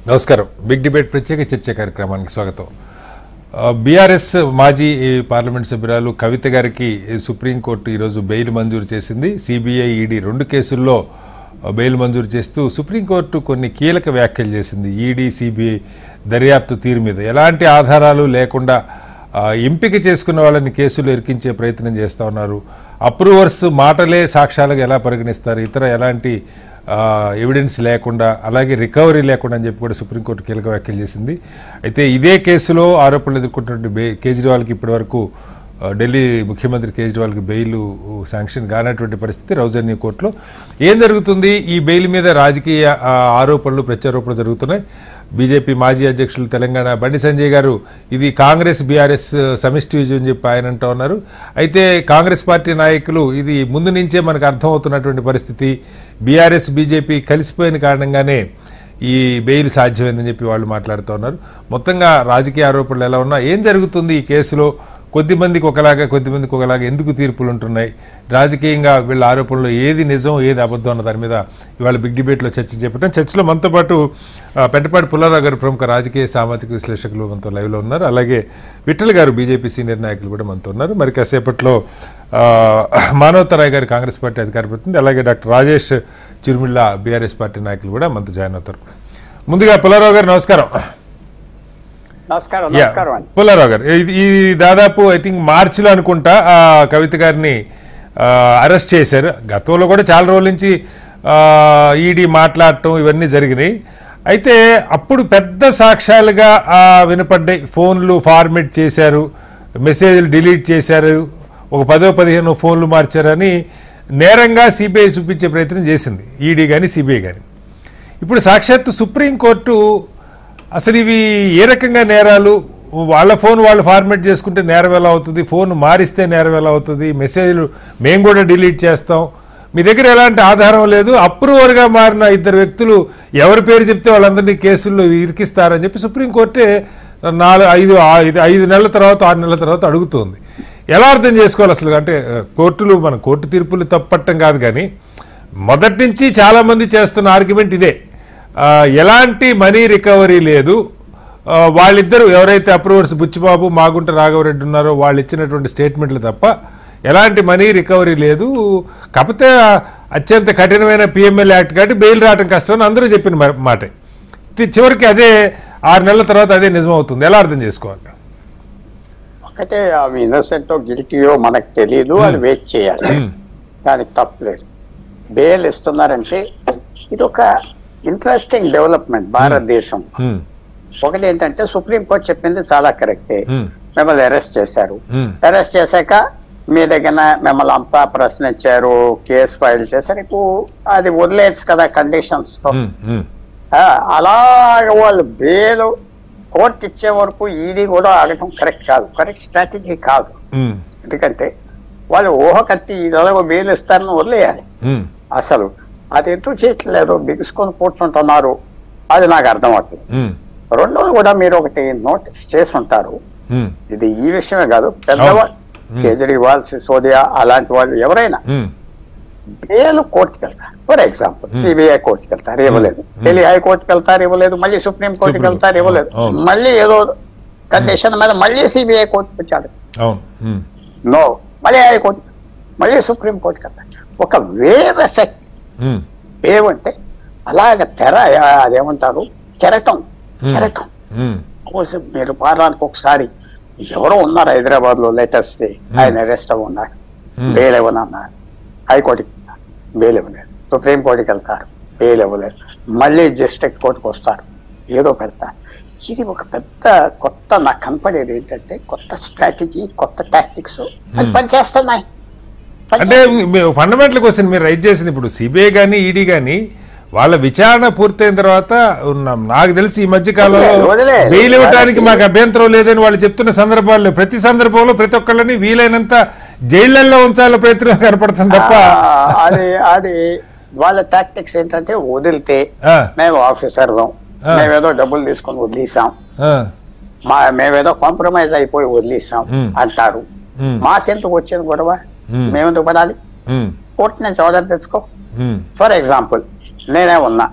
నమస్కారం. Big debate ప్రత్యేక చర్చ కార్యక్రమానికి స్వాగతం. బీఆర్ఎస్ మాజీ పార్లమెంట్ సభ్యురాలు కవిత గారికి సుప్రీంకోర్టు ఈరోజు బెయిల్ మంజూరు చేసింది. సిబిఐ, ఈడీ రెండు కేసుల్లో బెయిల్ మంజూరు చేస్తూ సుప్రీంకోర్టు కొన్ని కీలక వ్యాఖ్యలు చేసింది. ఈడీ, సిబిఐ దర్యాప్తు తీరు మీద ఎలాంటి ఆధారాలు లేకుండా ఎంపిక చేసుకున్న వాళ్ళని కేసులు ఇరికించే ప్రయత్నం చేస్తూ ఉన్నారు. అప్రూవర్స్ మాటలే సాక్ష్యాలుగా ఎలా పరిగణిస్తారు, ఇతర ఎలాంటి ఎవిడెన్స్ లేకుండా, అలాగే రికవరీ లేకుండా అని చెప్పి కూడా సుప్రీంకోర్టు కీలక వ్యాఖ్యలు చేసింది. అయితే ఇదే కేసులో ఆరోపణలు ఎదుర్కొంటున్న కేజ్రీవాల్కి ఇప్పటివరకు ఢిల్లీ ముఖ్యమంత్రి కేజ్రీవాల్కి బెయిల్ శాంక్షన్ కానటువంటి పరిస్థితి. రౌజన్యూ కోర్టులో ఏం జరుగుతుంది? ఈ బెయిల్ మీద రాజకీయ ఆరోపణలు, ప్రత్యారోపణలు జరుగుతున్నాయి. బీజేపీ మాజీ అధ్యక్షులు తెలంగాణ బండి సంజయ్ గారు ఇది కాంగ్రెస్ బీఆర్ఎస్ సమిష్టి విజయం అని చెప్పి ఆయన అంటూ ఉన్నారు. అయితే కాంగ్రెస్ పార్టీ నాయకులు ఇది ముందు నుంచే మనకు అర్థమవుతున్నటువంటి పరిస్థితి, బీఆర్ఎస్ బీజేపీ కలిసిపోయిన కారణంగానే ఈ బెయిల్ సాధ్యమైందని చెప్పి వాళ్ళు మాట్లాడుతూ ఉన్నారు. మొత్తంగా రాజకీయ ఆరోపణలు ఎలా ఉన్నా ఏం జరుగుతుంది ఈ కేసులో? కొద్దిమందికి ఒకలాగా, కొద్దిమందికి ఒకలాగా ఎందుకు తీర్పులు ఉంటున్నాయి? రాజకీయంగా వీళ్ళ ఆరోపణలో ఏది నిజం, ఏది అబద్ధం అన్న దాని మీద ఇవాళ బిగ్ డిబేట్లో చర్చ చేపట్టాం. చర్చలో మనతో పాటు పెంటపాటి పుల్లారావు గారు ప్రముఖ రాజకీయ సామాజిక విశ్లేషకులు మనతో లైవ్లో ఉన్నారు. అలాగే విఠల్ గారు బీజేపీ సీనియర్ నాయకులు కూడా మనతో ఉన్నారు. మరి కాసేపట్లో మానవతరాయ్ గారు కాంగ్రెస్ పార్టీ అధికార ప్రతినిధి, అలాగే డాక్టర్ రాజేష్ చిరుమిళ్ళ బీఆర్ఎస్ పార్టీ నాయకులు కూడా మనతో జాయిన్ అవుతారు. ముందుగా పుల్లారావు గారు నమస్కారం. పుల్లారావు గారు, ఈ దాదాపు ఐ థింక్ మార్చిలో అనుకుంటా కవిత గారిని అరెస్ట్ చేశారు. గతంలో కూడా చాలా రోజుల నుంచి ఈడీ మాట్లాడటం ఇవన్నీ జరిగినాయి. అయితే అప్పుడు పెద్ద సాక్ష్యాలుగా వినపడ్డాయి. ఫోన్లు ఫార్మేట్ చేశారు, మెసేజ్లు డిలీట్ చేశారు, ఒక 10-15 ఫోన్లు మార్చారని నేరంగా సిబిఐ చూపించే ప్రయత్నం చేసింది, ఈడీ కానీ సిబిఐ కానీ. ఇప్పుడు సాక్షాత్తు సుప్రీంకోర్టు అసలు ఇవి ఏ రకంగా నేరాలు, వాళ్ళ ఫోన్ వాళ్ళు ఫార్మేట్ చేసుకుంటే నేరం ఎలా అవుతుంది, ఫోన్ మారిస్తే నేరం ఎలా అవుతుంది, మెసేజ్లు మేము కూడా డిలీట్ చేస్తాం, మీ దగ్గర ఎలాంటి ఆధారం లేదు, అప్రూవర్గా మారిన ఇద్దరు వ్యక్తులు ఎవరి పేరు చెప్తే వాళ్ళందరినీ కేసుల్లో ఇరికిస్తారని చెప్పి సుప్రీంకోర్టే 5 నెలల తర్వాత 6 నెలల తర్వాత అడుగుతుంది. ఎలా అర్థం చేసుకోవాలి అసలు? అంటే కోర్టులు, మన కోర్టు తీర్పులు తప్పట్టం కాదు, కానీ మొదటి నుంచి చాలామంది చేస్తున్న ఆర్గ్యుమెంట్ ఇదే, ఎలాంటి మనీ రికవరీ లేదు, వాళ్ళిద్దరూ ఎవరైతే అప్రూవర్స్ బుచ్చిబాబు, మాగుంట రాఘవరెడ్డి ఉన్నారో వాళ్ళు ఇచ్చినటువంటి స్టేట్మెంట్లు తప్ప ఎలాంటి మనీ రికవరీ లేదు, కాకపోతే అత్యంత కఠినమైన పిఎంఎల్ యాక్ట్ కాబట్టి బెయిల్ రావడం కష్టం అని అందరూ చెప్పిన మాట. చివరికి అదే 6 నెలల తర్వాత అదే నిజం అవుతుంది. ఎలా అర్థం చేసుకోవాలి? ఒకటే అవి ఇన్నోసెంటో గిల్టీయో మనకు తెలియదు, అది వెయిట్ చేయాలి, దానికి తప్పలేదు. బెయిల్ ఇస్తున్నారంటే ఇది ఒక ఇంట్రెస్టింగ్ డెవలప్మెంట్ భారతదేశం. ఒకటి ఏంటంటే సుప్రీంకోర్టు చెప్పింది చాలా కరెక్టే, మిమ్మల్ని అరెస్ట్ చేశారు, అరెస్ట్ చేశాక మీ దగ్గర మిమ్మల్ని అంతా ప్రశ్నించారు, కేసు ఫైల్ చేశారు, అది వదిలేచ్చు కదా కండిషన్స్ తో. అలాగ వాళ్ళు బెయిల్ కోర్టు ఇచ్చే వరకు ఈడీ కూడా ఆగటం కరెక్ట్ కాదు, కరెక్ట్ స్ట్రాటజీ కాదు. ఎందుకంటే వాళ్ళు ఊహ కట్టి ఇలాగో బెయిల్ ఇస్తారని వదిలేయాలి. అసలు అది ఎందుకు చేయట్లేదు, బిగుసుకొని కూర్చుంటున్నారు, అది నాకు అర్థం అవుతుంది. రెండోది కూడా మీరు ఒకటి నోటీస్ చేసి ఉంటారు, ఇది ఈ విషయమే కాదు, పెద్దవాళ్ళు కేజ్రీవాల్, సిసోదియా అలాంటి వాళ్ళు ఎవరైనా బెయిల్ కోర్టుకి వెళ్తారు. ఫర్ ఎగ్జాంపుల్ సిబిఐ కోర్టుకి వెళ్తారు, ఇవ్వలేదు, ఢిల్లీ హైకోర్టుకి వెళ్తారు, ఇవ్వలేదు, మళ్ళీ సుప్రీం కోర్టుకి వెళ్తారు, ఇవ్వలేదు, మళ్ళీ ఏదో కండిషన్ మీద మళ్ళీ సిబిఐ కోర్టుకి వచ్చాడు, నో, మళ్ళీ హైకోర్టు, మళ్ళీ సుప్రీం కోర్టుకి వెళ్తారు. ఒక వేవ్ ఎఫెక్ట్. వేవ్ అంటే అలాగ తెర, అదేమంటారు, కెరటం. మీరు పారానికి ఒకసారి ఎవరో ఉన్నారు హైదరాబాద్ లో లేటెస్ట్, ఆయన అరెస్ట్ అవి ఉన్నారు, బెయిల్ ఇవ్వనన్నారు, హైకోర్టుకి వెళ్తారు, బెయిల్ ఇవ్వలేదు, సుప్రీం కోర్టుకి వెళ్తారు, బెయిల్ ఇవ్వలేదు, మళ్ళీ డిస్ట్రిక్ట్ కోర్టుకు వస్తారు, ఏదో పెడతారు. ఇది ఒక పెద్ద కొత్త, నాకు కనపడేది ఏంటంటే కొత్త స్ట్రాటజీ, కొత్త టాక్టిక్స్ అది పనిచేస్తున్నాయి. అంటే ఫండమెంటల్ క్వశ్చన్ మీరు రైజ్ చేసింది, ఇప్పుడు సిబిఐ కానీ ఈడీ కానీ వాళ్ళ విచారణ పూర్తయిన తర్వాత నాకు తెలిసి ఈ మధ్య కాలంలో బెయిల్ ఇవ్వడానికి మాకు అభ్యంతరం లేదని వాళ్ళు చెప్తున్న సందర్భాల్లో, ప్రతి సందర్భంలో ప్రతి ఒక్కళ్ళని వీలైనంత జైళ్లలో ఉంచాల ప్రయత్నం కనపడుతుంది తప్ప. అది వాళ్ళ టాక్టిక్స్ ఏంటంటే వదిలితే మేము ఆఫీసర్లం, మేమేదో డబ్బులు తీసుకొని వదిలేసాం, మేమేదో కాంప్రమైజ్ అయిపోయి వదిలేసాం అంటారు. మాకెందుకు వచ్చేది గొడవ, మేమెందుకు పడాలి, కోర్టు నుంచి ఆర్డర్ తెచ్చుకో. ఫర్ ఎగ్జాంపుల్ నేనే ఉన్నా,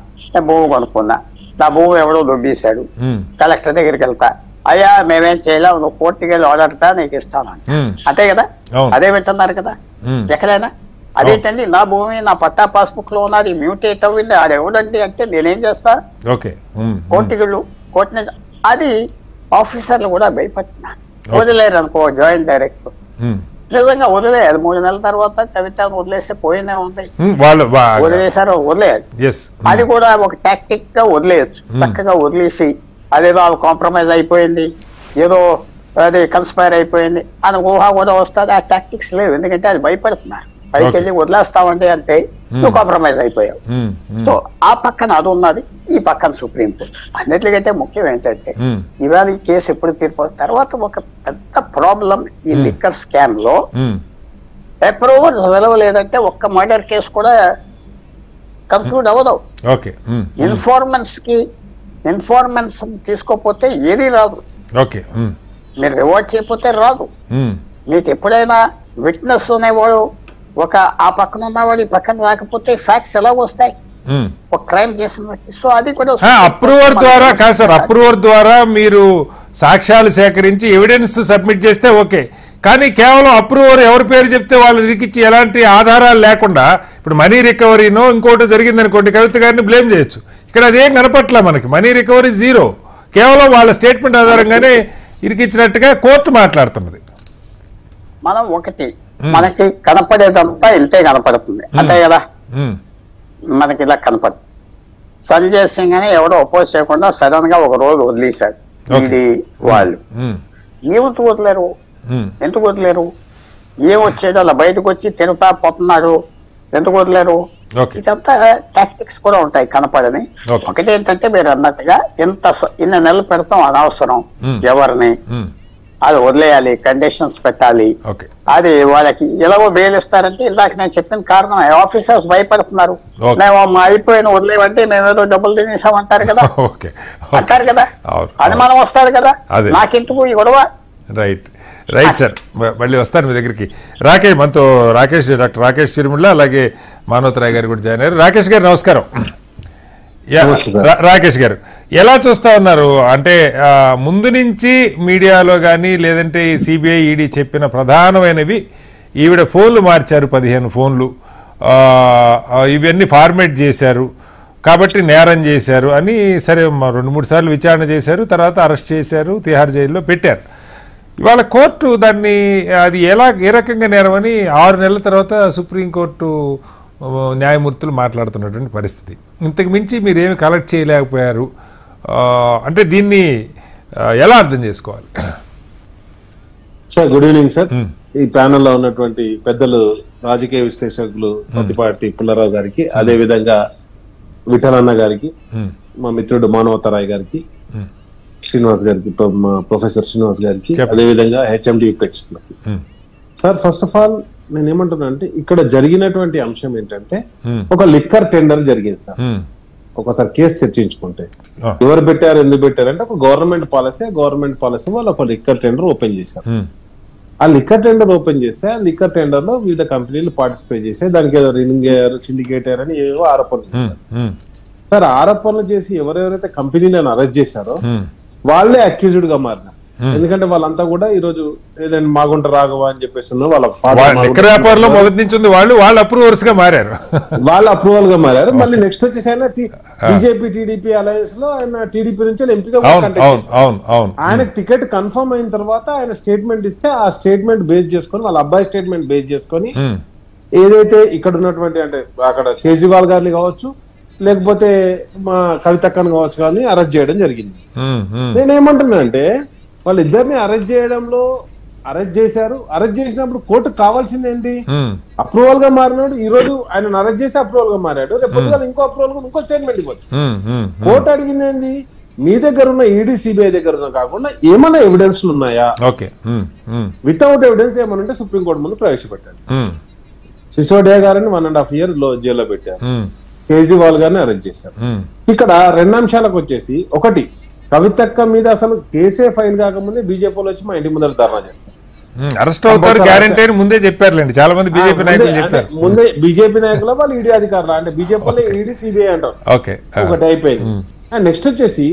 భూమి కొనుక్కున్నా, నా భూమి ఎవడో దొబ్బేశాడు, కలెక్టర్ దగ్గరికి వెళ్తా, అయ్యా మేమేం చేయలేం, నువ్వు కోర్టుకి వెళ్ళి ఆర్డర్తా నీకు ఇస్తాను అంతే కదా. అదే వింటున్నారు కదా ఎక్కడైనా. అదేంటండి నా భూమి నా పట్టా పాస్బుక్ లో ఉన్నది మ్యూటేట్ అవ్వింది, అది ఎవడండి అంటే నేనేం చేస్తా, కోర్టుకి వెళ్ళు, కోర్టుని. అది ఆఫీసర్లు కూడా భయపడుతున్నారు. వదిలేరు అనుకో జాయింట్ డైరెక్టర్, నిజంగా వదిలేయాలి. 3 నెలల తర్వాత కవితను వదిలేస్తే పోయినే ఉంటాయి, వదిలేసారో వదిలేయాలి. అది కూడా ఒక టాక్టిక్ గా వదిలేయచ్చు. చక్కగా వదిలేసి అదేదో కాంప్రమైజ్ అయిపోయింది, ఏదో అది కన్స్పైర్ అయిపోయింది అని ఊహా కూడా వస్తుంది. ఆ టాక్టిక్స్ లేవు, ఎందుకంటే అది భయపడుతున్నారు. పైకి వెళ్ళి వదిలేస్తామంటే అంటే నువ్వు కాంప్రమైజ్ అయిపోయావు. సో ఆ పక్కన అది ఉన్నది, ఈ పక్కన సుప్రీంకోర్టు. అన్నిటికంటే ముఖ్యం ఏంటంటే ఇవాళ ఈ కేసు ఎప్పుడు తీర్పు తర్వాత ఒక పెద్ద ప్రాబ్లం ఈ లిక్కర్ స్కామ్ లో అప్రూవల్స్ విలువలేదంటే ఒక్క మర్డర్ కేసు కూడా కంక్లూడ్ అవ్వదు. ఇన్ఫార్మెన్స్ తీసుకోకపోతే ఏది రాదు. మీరు రివార్డ్ చేయకపోతే రాదు. మీకు ఎప్పుడైనా విట్నెస్ అనేవాడు ఒక ఆ పక్కన ఉన్నవాడు ఈ పక్కన రాకపోతే ఫ్యాక్ట్స్ ఎలా వస్తాయి ఒక క్రైమ్ చేసిన వ్యక్తి. సో అది కూడా అప్రూవర్ ద్వారా కాదు సార్, అప్రూవర్ ద్వారా మీరు సాక్ష్యాలు సేకరించి ఎవిడెన్స్ సబ్మిట్ చేస్తే ఓకే, కానీ కేవలం అప్రూవర్ ఎవరి పేరు చెప్తే వాళ్ళు ఇరికిచ్చి ఎలాంటి ఆధారాలు లేకుండా ఇప్పుడు మనీ రికవరీనో ఇంకోటి జరిగింది అనుకోండి, కవిత గారిని బ్లేమ్ చేయొచ్చు. ఇక్కడ అదేం కనపట్ల మనకి, మనీ రికవరీ జీరో, కేవలం వాళ్ళ స్టేట్మెంట్ ఆధారంగానే ఇరికిచ్చినట్టుగా కోర్టు మాట్లాడుతున్నది. మనం ఒకటి మనకి కనపడేదంతా ఇంతే కనపడుతుంది అంతే కదా, మనకి ఇలా కనపడుతుంది. సంజయ్ సింగ్ అని ఎవడో అపోజ్ చేయకుండా సడన్ గా ఒక రోజు వదిలేశాడు ఇది వాళ్ళు. ఏమంటూ వదిలేరు, ఎందుకు వదిలేరు? ఏమొచ్చాడు అలా బయటకు వచ్చి తిరుగుతా పోతున్నాడు, ఎందుకు వదిలేరు? ఇదంతా టాక్టిక్స్ కూడా ఉంటాయి కనపడని. ఒకటి ఏంటంటే మీరు అన్నట్టుగా ఇన్ని నెలలు పెడతాం అనవసరం ఎవరిని, అది వదిలేయాలి, కండిషన్స్ పెట్టాలి. అది వాళ్ళకి ఎలాగో బెయిల్ ఇస్తారంటే ఇందాక నేను చెప్పిన కారణం ఆఫీసర్స్ భయపడుతున్నారు. మేము అయిపోయిన వదిలేవంటే మేమేదో డబ్బులు తినేసామంటారు కదా, అంటారు కదా, అనుమానం వస్తారు కదా, నాకెందుకు ఈ గొడవ. రైట్ సార్, మళ్ళీ వస్తాను మీ దగ్గరికి. మనతో డాక్టర్ రాకేష్ చిరుముళ్ళ, అలాగే మానవతరాయ్ గారు కూడా జాయిన్ అయ్యారు. రాకేష్ గారు నమస్కారం. రాకేష్ గారు ఎలా చూస్తా ఉన్నారు? అంటే ముందు నుంచి మీడియాలో కానీ లేదంటే సిబిఐ ఈడీ చెప్పిన ప్రధానమైనవి ఈవిడ ఫోన్లు మార్చారు, 15 ఫోన్లు, ఇవన్నీ ఫార్మేట్ చేశారు కాబట్టి నేరం చేశారు అని సరే 2-3 సార్లు విచారణ చేశారు, తర్వాత అరెస్ట్ చేశారు, తిహార్ జైల్లో పెట్టారు. ఇవాళ కోర్టు దాన్ని అది ఏ రకంగా నేరమని 6 నెలల తర్వాత సుప్రీంకోర్టు న్యాయమూర్తులు మాట్లాడుతున్నటువంటి పరిస్థితి. ఇంతకు మించి మీరేమి కలెక్ట్ చేయలేకపోయారు అంటే దీన్ని ఎలా అర్థం చేసుకోవాలి? Sir good evening sir. ఈ ప్యానెల్లో ఉన్నటువంటి పెద్దలు రాజకీయ విశ్లేషకులు పత్తిపాటి పుల్లారావు గారికి, అదే విధంగా విఠలన్న గారికి, మా మిత్రుడు మానవతరాయ్ గారికి, శ్రీనివాస్ గారికి, ప్రొఫెసర్ శ్రీనివాస్ గారికి, అదే విధంగా హెచ్ఎండి ప్రేక్షకులకి. సార్ ఫస్ట్ ఆఫ్ ఆల్ నేను ఏమంటున్నా అంటే ఇక్కడ జరిగినటువంటి అంశం ఏంటంటే ఒక లిక్కర్ టెండర్ జరిగింది సార్. ఒకసారి కేసు చర్చించుకుంటే ఎవరు పెట్టారు, ఎందుకు పెట్టారు అంటే ఒక గవర్నమెంట్ పాలసీ వాళ్ళు ఒక లిక్కర్ టెండర్ ఓపెన్ చేశారు. ఆ లిక్కర్ టెండర్ ఓపెన్ చేస్తే ఆ లిక్కర్ టెండర్ లో వివిధ కంపెనీలు పార్టిసిపేట్ చేస్తే దానికి ఏదో రినింగ్ అయ్యారు, సిండికేట్ అయ్యారని ఏవో ఆరోపణలు చేశారు సార్. ఆరోపణలు చేసి ఎవరెవరైతే కంపెనీలను అరెస్ట్ చేశారో వాళ్ళే అక్యూజ్డ్ గా మారినారు. ఎందుకంటే వాళ్ళంతా కూడా ఈ రోజు ఏదైనా మాగుంట రాఘవ అని చెప్పేసి వాళ్ళ వ్యాపారంలో మొదటి నుంచి ఉంది, వాళ్ళు అప్రూవర్స్ గా మారారు, వాళ్ళు అప్రూవల్ గా మారారు. మళ్ళీ నెక్స్ట్ వచ్చేసి ఆయన బీజేపీ టీడీపీ అలయన్స్ లో ఆయన టీడీపీ నుంచి ఎంపీగా ఆయన టికెట్ కన్ఫర్మ్ అయిన తర్వాత ఆయన స్టేట్మెంట్ ఇస్తే ఆ స్టేట్మెంట్ బేస్ చేసుకొని వాళ్ళ అబ్బాయి స్టేట్మెంట్ బేస్ చేసుకొని ఏదైతే ఇక్కడ ఉన్నటువంటి అంటే అక్కడ కేజ్రీవాల్ గారిని కావచ్చు లేకపోతే మా కవితక్కని కావచ్చు కానీ అరెస్ట్ చేయడం జరిగింది. నేనేమంటున్నా అంటే వాళ్ళిద్దరిని అరెస్ట్ చేశారు. అరెస్ట్ చేసినప్పుడు కోర్టుకు కావాల్సింది ఏంటి? అప్రూవల్ గా మారినాడు. ఈ రోజు ఆయన అరెస్ట్ చేసి అప్రూవల్ గా మారాడు, రేపు ఇంకో అప్రూవల్ గా ఇంకో స్టేట్మెంట్ ఇవ్వచ్చు. కోర్టు అడిగింది ఏంది? మీ దగ్గర ఉన్న ఈడీ సిబిఐ దగ్గర ఉన్న కాకుండా ఏమైనా ఎవిడెన్స్ ఉన్నాయా? వితౌట్ ఎవిడెన్స్ ఏమన్నా ఉంటే సుప్రీంకోర్టు ముందు ప్రవేశపెట్టారు. సిసోడియా గారిని 1.5 year జైల్లో పెట్టారు, కేజ్రీవాల్ గారిని అరెస్ట్ చేశారు. ఇక్కడ 2 అంశాలకు వచ్చేసి, ఒకటి కవితక్క మీద అసలు కేసే ఫైల్ కాకముందే బీజేపీలో వచ్చి మా ఇంటి ముందర ధర్నా చేస్తారు, అరెస్ట్ అవుతారు గ్యారెంటీ అని ముందే చెప్పారులేండి. చాలా మంది బీజేపీ నాయకులు చెప్పారు. ముందే బీజేపీ నాయకులు వాళ్ళు ఈడీ అధికారులు అంటే బీజేపీలో ఈడీ సిబిఐ అంటారు. ఒకటి అయిపోయింది. అండ్ నెక్స్ట్ వచ్చేసి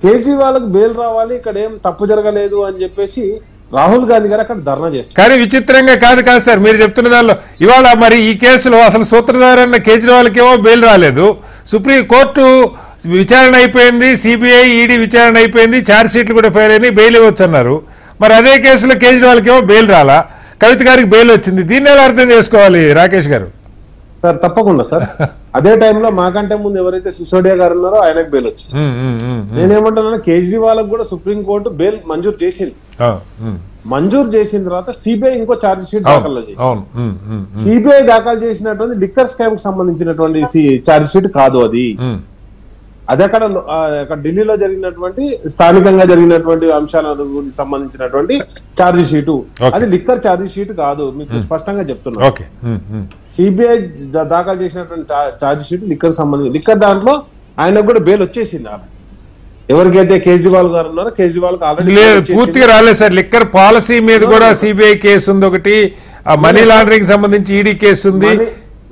కేజ్రీవాల్కి బెయిల్ రావాలి, ఇక్కడ ఏం తప్పు జరగలేదు అని చెప్పేసి రాహుల్ గాంధీ గారు అక్కడ ధర్నా చేస్తారు. కానీ విచిత్రంగా కాదు సార్ మీరు చెప్తున్న దానిలో ఇవాళ మరి ఈ కేసులో అసలు సూత్రధారి అన్న కేజ్రీవాల్కి ఏమో బెయిల్ రాలేదు, సుప్రీం కోర్టు విచారణ అయిపోయింది, సిబిఐ ఈడీ విచారణ అయిపోయింది, ఛార్జ్ షీట్లు కూడా ఫైల్ అయినాయి, బెయిల్ ఇవ్వచ్చు అన్నారు. మరి అదే కేసులో కేజ్రీవాల్కి ఏమో బెయిల్ రాలా, కవిత గారికి బెయిల్ వచ్చింది. దీన్ని ఎలా అర్థం చేసుకోవాలి రాకేష్ గారు? సార్ తప్పకుండా సార్, అదే టైంలో మాకంటే ముందు ఎవరైతే సిసోడియా గారు ఉన్నారో ఆయనకు బెయిల్ వచ్చింది. నేనేమంటున్నాను, కేజ్రీవాల్ కూడా సుప్రీంకోర్టు బెయిల్ మంజూరు చేసింది. మంజూరు చేసిన తర్వాత సిబిఐ ఇంకో ఛార్జ్ షీట్ దాఖలు చేసింది. సిబిఐ దాఖలు చేసినటువంటి లిక్కర్ స్కామ్ కు సంబంధించినటువంటి ఛార్జ్ షీట్ కాదు అది. అది అక్కడ ఢిల్లీలో జరిగినటువంటి స్థానికంగా జరిగినటువంటి అంశాలకు సంబంధించినటువంటి ఛార్జ్ షీటు, అది లిక్కర్ ఛార్జ్ షీట్ కాదు, మీకు స్పష్టంగా చెప్తున్నాను. సిబిఐ దాఖలు చేసినటువంటి ఛార్జ్ షీట్ లిక్కర్ సంబంధించి లిక్కర్ దాంట్లో ఆయనకు కూడా బెయిల్ వచ్చేసింది. ఎవరికైతే కేజ్రీవాల్ గారు ఉన్నారో కేజ్రీవాల్ ఆల్రెడీ పూర్తిగా రాలేదు సార్. లిక్కర్ పాలసీ మీద కూడా సిబిఐ కేసు ఉంది, ఒకటి మనీ లాండరింగ్ సంబంధించి ఈడీ కేసు ఉంది.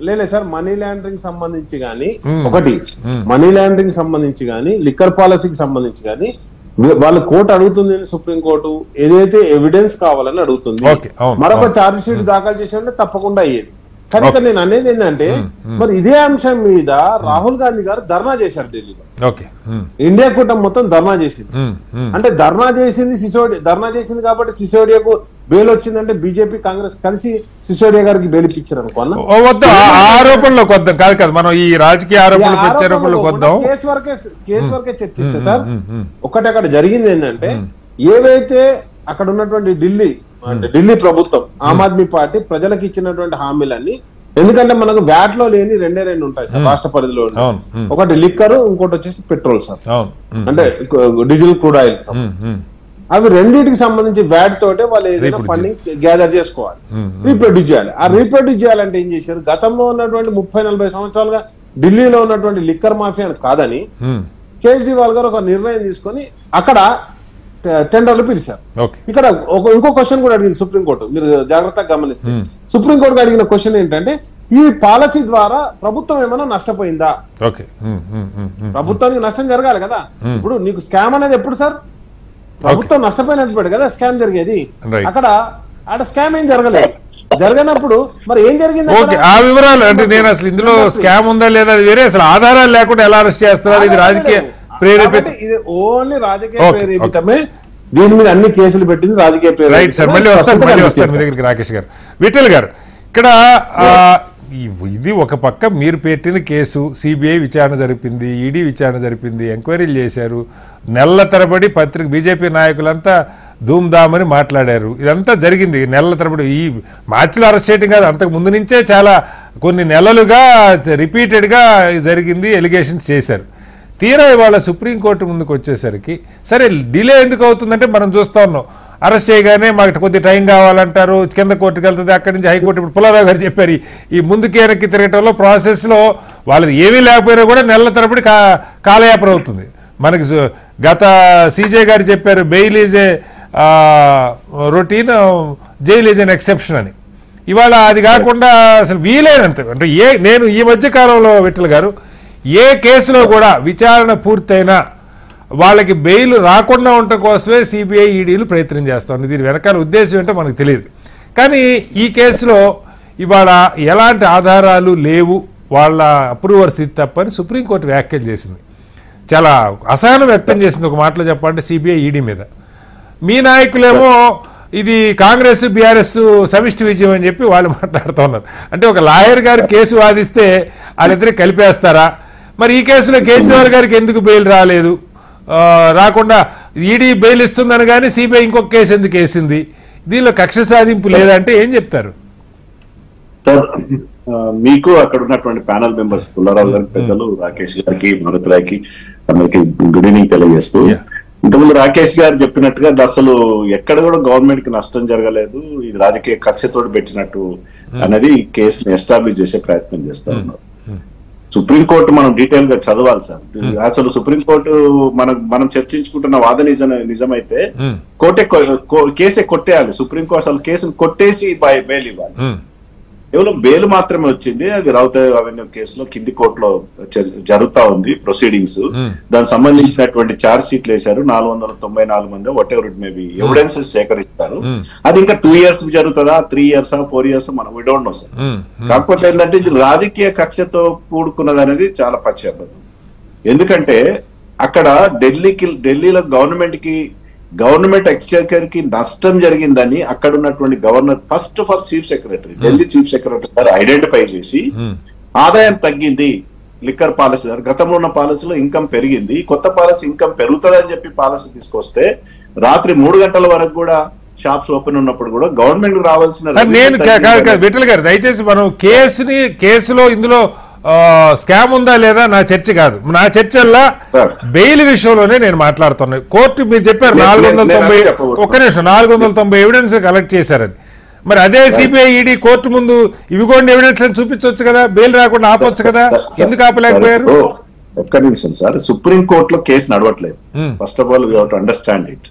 లేదు సార్, మనీ లాండరింగ్ సంబంధించి గానీ, ఒకటి మనీ లాండరింగ్ సంబంధించి గానీ, లిక్కర్ పాలసీకి సంబంధించి గానీ వాళ్ళ కోర్టు అడుగుతుంది, సుప్రీం కోర్టు ఏదైతే ఎవిడెన్స్ కావాలని అడుగుతుంది. మరొక ఛార్జ్ షీట్ దాఖలు చేసినట్టే తప్పకుండా అయ్యేది. కానీ ఇక్కడ నేను అనేది ఏంటంటే, మరి ఇదే అంశం మీద రాహుల్ గాంధీ గారు ధర్నా చేశారు ఢిల్లీలో. ఇండియా కూటమి మొత్తం ధర్నా చేసింది. అంటే ధర్నా చేసింది కాబట్టి సిసోడియాకు బెయిల్ వచ్చిందంటే బీజేపీ కాంగ్రెస్ కలిసి సిసోడియా గారికి బెయిల్ ఇప్పించారు అనుకున్నా. ఆరోపణలోకి వద్దాం కాదు కదా మనం, ఈ రాజకీయ ఆరోపణలు కేసు వరకే చర్చిస్తే సార్, ఒకటి అక్కడ జరిగింది ఏంటంటే, ఏవైతే అక్కడ ఉన్నటువంటి ఢిల్లీ ప్రభుత్వం ఆమ్ ఆద్మీ పార్టీ ప్రజలకు ఇచ్చినటువంటి హామీలన్నీ, ఎందుకంటే మనకు వ్యాట్ లో లేని రెండు ఉంటాయి సార్ రాష్ట్ర పరిధిలో, ఒకటి లిక్కర్, ఇంకోటి వచ్చేసి పెట్రోల్ సార్, అంటే డీజిల్ క్రూడ్ ఆయిల్. అవి రెండింటికి సంబంధించి వ్యాట్ తోటే వాళ్ళు ఏదైనా ఫండింగ్ గ్యాదర్ చేసుకోవాలి, రీప్రొడ్యూస్ చేయాలి. ఆ రీప్రొడ్యూస్ చేయాలంటే ఏం చేశారు, గతంలో ఉన్నటువంటి 30-40 సంవత్సరాలుగా ఢిల్లీలో ఉన్నటువంటి లిక్కర్ మాఫియా కాదని కేజ్రీవాల్ గారు ఒక నిర్ణయం తీసుకొని అక్కడ టెండర్లు పిలిచారు. ఇక్కడ ఇంకో క్వశ్చన్ కూడా అడిగింది సుప్రీంకోర్టు, మీరు జాగ్రత్తగా గమనిస్తే. సుప్రీంకోర్టు అడిగిన క్వశ్చన్ ఏంటంటే, ఈ పాలసీ ద్వారా ప్రభుత్వం ఏమైనా నష్టపోయిందా? ప్రభుత్వానికి నష్టం జరగాలి కదా. ఇప్పుడు నీకు స్కామ్ అనేది ఎప్పుడు సార్, ప్రభుత్వం నష్టపోయినట్టు కదా స్కామ్ జరిగేది. అక్కడ స్కామ్ ఏం జరగలేదు. జరగనప్పుడు మరి ఏం జరిగింది? ఆ వివరాలు అంటే నేను అసలు ఇందులో స్కామ్ ఉందా లేదా వేరే, అసలు ఆధారాలు లేకుండా ఎలా అరెస్ట్ చేస్తున్నారు? ఇది రాజకీయ ప్రేరేపిత, ఇది ఓన్లీ రాజకీయ ప్రేరేపితమే. దీని మీద అన్ని కేసులు పెట్టింది రాజకీయ ప్రేరేపిత. రైట్ సార్, మళ్ళీ వస్తాను మీ దగ్గరికి రాకేష్ గారు. విఠల్ గారు, ఇక్కడ ఇది ఒక పక్క మీరు పెట్టిన కేసు, సిబిఐ విచారణ జరిపింది, ఈడీ విచారణ జరిపింది, ఎంక్వైరీలు చేశారు, నెలల తరబడి బీజేపీ నాయకులంతా ధూమ్ధామని మాట్లాడారు. ఇదంతా జరిగింది నెలల తరబడి. ఈ మార్చిలో అరెస్ట్ చేయడం కాదు, అంతకు ముందు నుంచే చాలా కొన్ని నెలలుగా రిపీటెడ్గా జరిగింది, ఎలిగేషన్స్ చేశారు. తీరా ఇవాళ సుప్రీంకోర్టు ముందుకు వచ్చేసరికి సరే డిలే ఎందుకు అవుతుందంటే, మనం చూస్తూ ఉన్నాం అరెస్ట్ చేయగానే మాకు కొద్ది టైం కావాలంటారు, కింద కోర్టుకు వెళ్తుంది, అక్కడి నుంచి హైకోర్టు. ఇప్పుడు పుల్లారావు గారు చెప్పారు, ఈ ముందుకి వెనక్కి తిరగటంలో ప్రాసెస్లో వాళ్ళది ఏమీ లేకపోయినా కూడా నెలల తరబడి కాలయాపన అవుతుంది. మనకి గత సీజే గారు చెప్పారు, bail is a routine, jail is an exception అని. ఇవాళ అది కాకుండా అసలు వీలైనంత అంటే నేను ఈ మధ్య కాలంలో విఠల్ గారు ఏ కేసులో కూడా విచారణ పూర్తయినా వాళ్ళకి బెయిల్ రాకుండా ఉండటం కోసమే సిబిఐ ఈడీలు ప్రయత్నం చేస్తాం. దీని వెనకాల ఉద్దేశం ఏంటో మనకు తెలియదు. కానీ ఈ కేసులో ఇవాళ ఎలాంటి ఆధారాలు లేవు, వాళ్ళ అప్రూవర్స్ ఇది తప్పని సుప్రీంకోర్టు వ్యాఖ్యలు చేసింది. చాలా అసహనం వ్యక్తం చేసింది. ఒక మాటలో చెప్పాలంటే సిబిఐ ఈడీ మీద. మీ నాయకులేమో ఇది కాంగ్రెస్ బీఆర్ఎస్ సమిష్టి విజయం అని చెప్పి వాళ్ళు మాట్లాడుతూ ఉన్నారు. అంటే ఒక లాయర్ గారు కేసు వాదిస్తే వాళ్ళిద్దరికి కలిపేస్తారా? మరి ఈ కేసులో కేజ్రీవాల్ గారికి ఎందుకు బెయిల్ రాలేదు? రాకుండా ఈడీ బెయిల్ ఇస్తుందని కానీ సిబిఐ ఇంకొక కేసు ఎందుకు వేసింది? దీనిలో కక్ష సాధింపు లేదంటే ఏం చెప్తారు? మీకు అక్కడ ఉన్నటువంటి ప్యానల్ మెంబర్స్ పుల్లారావు గారి పెద్దలు, రాకేష్ గారికి, భరత్ రాయ్కి అందరికి గుడ్ ఈవినింగ్ తెలియజేస్తూ, ఇంతకుముందు రాకేష్ గారు చెప్పినట్టుగా అసలు ఎక్కడ కూడా గవర్నమెంట్ కి నష్టం జరగలేదు, ఇది రాజకీయ కక్షతోటి పెట్టినట్టు అనేది కేసుని ఎస్టాబ్లిష్ చేసే ప్రయత్నం చేస్తా ఉన్నారు. సుప్రీంకోర్టు మనం డీటెయిల్ గా చదవాలి సార్. అసలు సుప్రీంకోర్టు మనం చర్చించుకుంటున్న వాదన నిజమైతే కేసే కొట్టేయాలి. సుప్రీంకోర్టు అసలు కేసును కొట్టేసి బెయిల్ ఇవ్వాలి. కేవలం బెయిల్ మాత్రమే వచ్చింది. అది రౌత అవెన్యూ కేసులో కింది కోర్టులో జరుగుతా ఉంది ప్రొసీడింగ్స్. దానికి సంబంధించినటువంటి ఛార్జ్ షీట్లు వేశారు. 494 మంది what ever it may be evidences సేకరించారు. అది ఇంకా 2 years జరుగుతుందా, 3 years 4 years మనం వి డోంట్ నో సార్. కాకపోతే ఏంటంటే ఇది రాజకీయ కక్షతో కూడుకున్నది అనేది చాలా పశ్చాత్తాపం. ఎందుకంటే అక్కడ ఢిల్లీలో గవర్నమెంట్ ఎక్స్చెకర్ కి నష్టం జరిగిందని అక్కడ ఉన్నటువంటి governor first of all chief secretary Delhi chief secretary గారు ఐడెంటిఫై చేసి ఆదాయం తగ్గింది లిక్కర్ పాలసీ ద్వారా, గతంలో ఉన్న పాలసీలో ఇన్కమ్ పెరిగింది, కొత్త పాలసీ ఇన్కమ్ పెరుగుతుందని చెప్పి పాలసీ తీసుకొస్తే రాత్రి 3 గంటల వరకు కూడా షాప్స్ ఓపెన్ ఉన్నప్పుడు కూడా గవర్నమెంట్ రావాల్సిన విఠల్ గారు దయచేసి మనం కేసులో ఇందులో స్కామ్ ఉందా లేదా నా చర్చ కాదు. నా చర్చల్లో బెయిల్ విషయంలోనే నేను మాట్లాడుతున్నాను. కోర్టు మీరు చెప్పారు 490 ఎవిడెన్స్ కలెక్ట్ చేశారని. మరి అదే సిబిఐ ఈడీ కోర్టు ముందు ఇవి కూడా ఎవిడెన్స్ చూపించవచ్చు కదా, బెయిల్ రాకుండా ఆపొచ్చు కదా, ఎందుకు ఆపలేకపోయారు? ఒక్క నిమిషం సార్, సుప్రీం కోర్టులో కేసు నడవట్లేదు. First of all we have to understand it.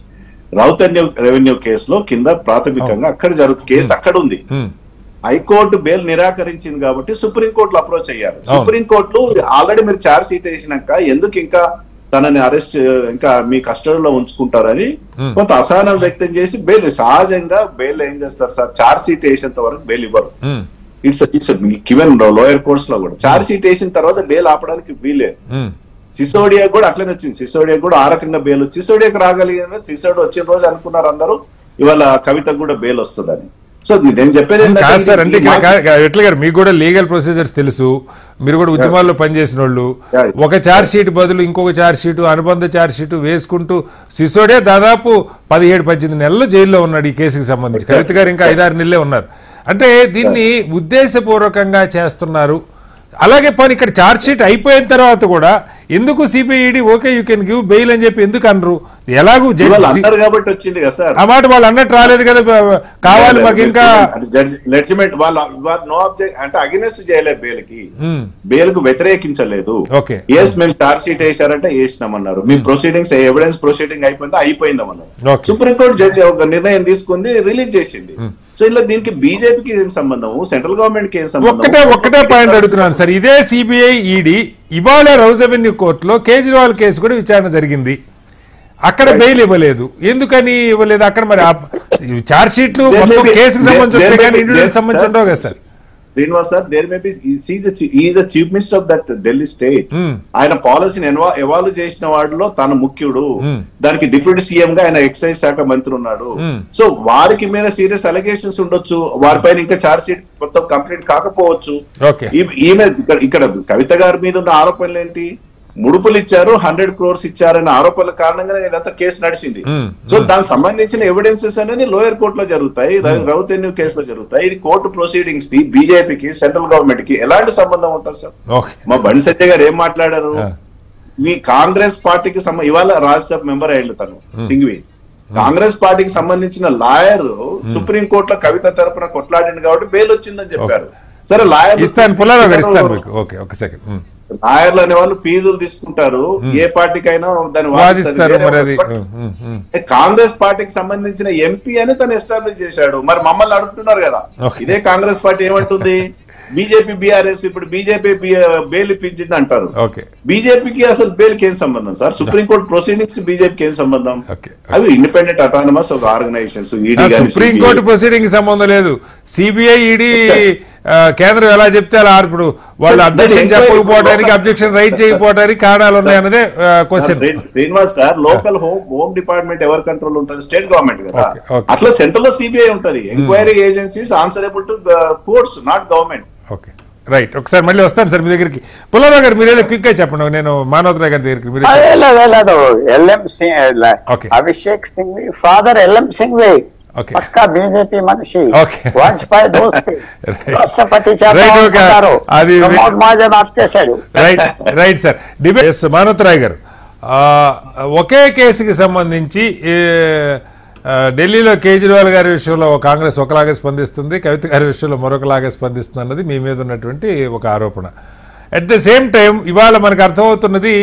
రౌత్ రెవెన్యూ కేసులో కింద ప్రాథమికంగా అక్కడ జరుగుతుంది, కేసు అక్కడ ఉంది. హైకోర్టు బెయిల్ నిరాకరించింది కాబట్టి సుప్రీంకోర్టులో అప్రోచ్ అయ్యారు. సుప్రీంకోర్టులో ఆల్రెడీ మీరు ఛార్జ్ షీట్ వేసినాక ఎందుకు ఇంకా తనని అరెస్ట్ ఇంకా మీ కస్టడీలో ఉంచుకుంటారని కొంత అసహనం వ్యక్తం చేసి బెయిల్, సహజంగా బెయిల్ ఏం చేస్తారు సార్, ఛార్జ్ షీట్ వేసేంత వరకు బెయిల్ ఇవ్వరు. ఇట్స్ గివెన్ లోయర్ కోర్ట్స్ లో కూడా ఛార్జ్ షీట్ వేసిన తర్వాత బెయిల్ ఆపడానికి వీలేదు. సిసోడియా కూడా అట్లనే వచ్చింది. సిసోడియా కూడా ఆ రకంగా బెయిల్ వచ్చి సిసోడియాకి రాగలిగింది. సిసోడియా వచ్చిన రోజు అనుకున్నారు అందరూ ఇవాళ కవితకు కూడా బెయిల్ వస్తుందని. సో నేను చెప్పేది సార్ అంటే ఎట్లా గారు మీకు కూడా లీగల్ ప్రొసీజర్స్ తెలుసు, మీరు కూడా ఉద్యమాల్లో పనిచేసిన వాళ్ళు. ఒక ఛార్జ్ షీట్ బదులు ఇంకొక ఛార్జ్ షీట్, అనుబంధ ఛార్జ్ షీట్ వేసుకుంటూ సిసోడియా దాదాపు 17-18 నెలలు జైల్లో ఉన్నాడు ఈ కేసుకి సంబంధించి. కవిత గారు ఇంకా 5-6 నెలలే ఉన్నారు. అంటే దీన్ని ఉద్దేశపూర్వకంగా చేస్తున్నారు. అలాగే పని ఇక్కడ ఛార్జ్ షీట్ అయిపోయిన తర్వాత కూడా ఎందుకు CBID okay you can give bail అని చెప్పి ఎందుకు అనరు? ఎలాగూ కాబట్టి వచ్చింది కదా సార్, ఆ మాట వాళ్ళు అన్నట్టు రాలేదు కదా, కావాలి మాకు ఇంకా జడ్జిమెంట్ వాళ్ళు నో అబ్జెక్ట్ అంటే అగెనెస్ట్ చేయలేదు, బెయిల్ కు వ్యతిరేకించలేదు. ఎస్ మేము ఛార్జ్ షీట్ వేసారంటే వేసినామన్నారు, మీ ప్రొసీడింగ్స్ ఎవిడెన్స్ ప్రొసీడింగ్ అయిపోయిందన్నారు. సుప్రీంకోర్టు జడ్జి ఒక నిర్ణయం తీసుకుంది, రిలీజ్ చేసింది. సో ఇలా దీనికి బీజేపీకి ఏం సంబంధం, సెంట్రల్ గవర్నమెంట్ కి ఏం సంబంధం? ఒకటే పాయింట్ అడుగుతున్నాను సార్. ఇదే సిబిఐ ఈడీ ఇవాళ రౌజ్ అవెన్యూ కోర్టులో కేజ్రీవాల్ కేసు కూడా విచారణ జరిగింది. అక్కడ బెయిల్ ఇవ్వలేదు. ఎందుకని ఇవ్వలేదు? అక్కడ మరి ఛార్జ్ షీట్లు కేసుకు సంబంధించి ఉండవు కదా sir. Srinivas sir, there may be is the chief minister of that Delhi state. ఆయన పాలసీని ఎవాల్వ్ చేసిన వాడిలో తాను ముఖ్యుడు. దానికి డిప్యూటీ సీఎం గా ఆయన ఎక్సైజ్ శాఖ మంత్రి ఉన్నాడు. సో వారికి మీద సీరియస్ అలిగేషన్స్ ఉండొచ్చు, వారిపైన ఇంకా ఛార్జ్ షీట్ మొత్తం కంప్లీట్ కాకపోవచ్చు. ఈమె ఇక్కడ కవిత గారి మీద ఉన్న ఆరోపణలు ఏంటి? ముడుపులు ఇచ్చారు, 100 crores ఇచ్చారనే ఆరోపణల కారణంగా ఇదంతా కేసు నడిచింది. సో దానికి సంబంధించిన ఎవిడెన్సెస్ అనేది లోయర్ కోర్టులో జరుగుతాయి, రౌత్ రెవెన్యూ కేసులో జరుగుతాయి. ఇది కోర్టు ప్రొసీడింగ్స్ కి బీజేపీకి సెంట్రల్ గవర్నమెంట్ కి ఎలాంటి సంబంధం ఉంటుంది సార్? మా బండి సత్య గారు ఏం మాట్లాడారు? మీ కాంగ్రెస్ పార్టీకి ఇవాళ రాజ్యసభ మెంబర్ అయ్యాడు తను సింఘ్వి. కాంగ్రెస్ పార్టీకి సంబంధించిన లాయర్ సుప్రీం కోర్టులో కవిత తరపున కొట్లాడింది కాబట్టి బెయిల్ వచ్చిందని చెప్పారు. సరే, లాయర్లు అనే వాళ్ళు ఫీజులు తీసుకుంటారు, ఏ పార్టీకైనా దాన్ని వాదిస్తారు. కాంగ్రెస్ పార్టీకి సంబంధించిన ఎంపీ అని తను ఎస్టాబ్లిష్ చేశాడు. మరి మమ్మల్ని అడుగుతున్నారు కదా, ఇదే కాంగ్రెస్ పార్టీ ఏమంటుంది? బీజేపీ బీఆర్ఎస్ ఇప్పుడు బీజేపీ బెయిల్ ఇప్పించింది అంటారు. బీజేపీకి అసలు బెయిల్ కి ఏం సంబంధం సార్? సుప్రీంకోర్టు ప్రొసీడింగ్స్ బీజేపీకి ఏం సంబంధం? అవి ఇండిపెండెంట్ అటానమస్ ఒక ఆర్గనైజేషన్స్. సుప్రీంకోర్టు ప్రొసీడింగ్ సంబంధం లేదు. సిబిఐ ఈడీ కేంద్రం ఎలా చెప్తే అలా ఇప్పుడు వాళ్ళు అబ్జెక్షన్ చెప్పకపోవడానికి, అబ్జెక్షన్ రైట్ చేయకపోవడానికి కారణాలు ఉన్నాయన్నదే question. Srinivas sir, local home department ఎవరి కంట్రోల్ ఉంటుంది? స్టేట్ గవర్నమెంట్ కదా. అట్లా సెంట్రల్ లో సిబిఐ ఉంటది. Enquiry agencies answerable to courts, not government. Okay, right. ఒకసారి మళ్ళీ వస్తాను సార్ మీ దగ్గరికి. పుల్లారావు గారు మీరు క్విక్ గా చెప్పండి. నేను మానవరావు గారి దగ్గరికి అభిషేక్ సింఘ్వి ఫాదర్ ఎల్ఎం సింఘ్వి పక్కా బీజేపీ మనిషి, వాజ్పేయి దోస్త్, రాష్ట్రపతి రైట్ సార్. డిబేట్ మానవరావు గారు, ఒకే కేసుకి సంబంధించి ఢిల్లీలో కేజ్రీవాల్ గారి విషయంలో కాంగ్రెస్ ఒకలాగే స్పందిస్తుంది, కవిత గారి విషయంలో మరొకలాగే స్పందిస్తుంది అన్నది మీ మీద ఉన్నటువంటి ఒక ఆరోపణ. అట్ ద సేమ్ టైం ఇవాళ మనకు అర్థమవుతున్నది,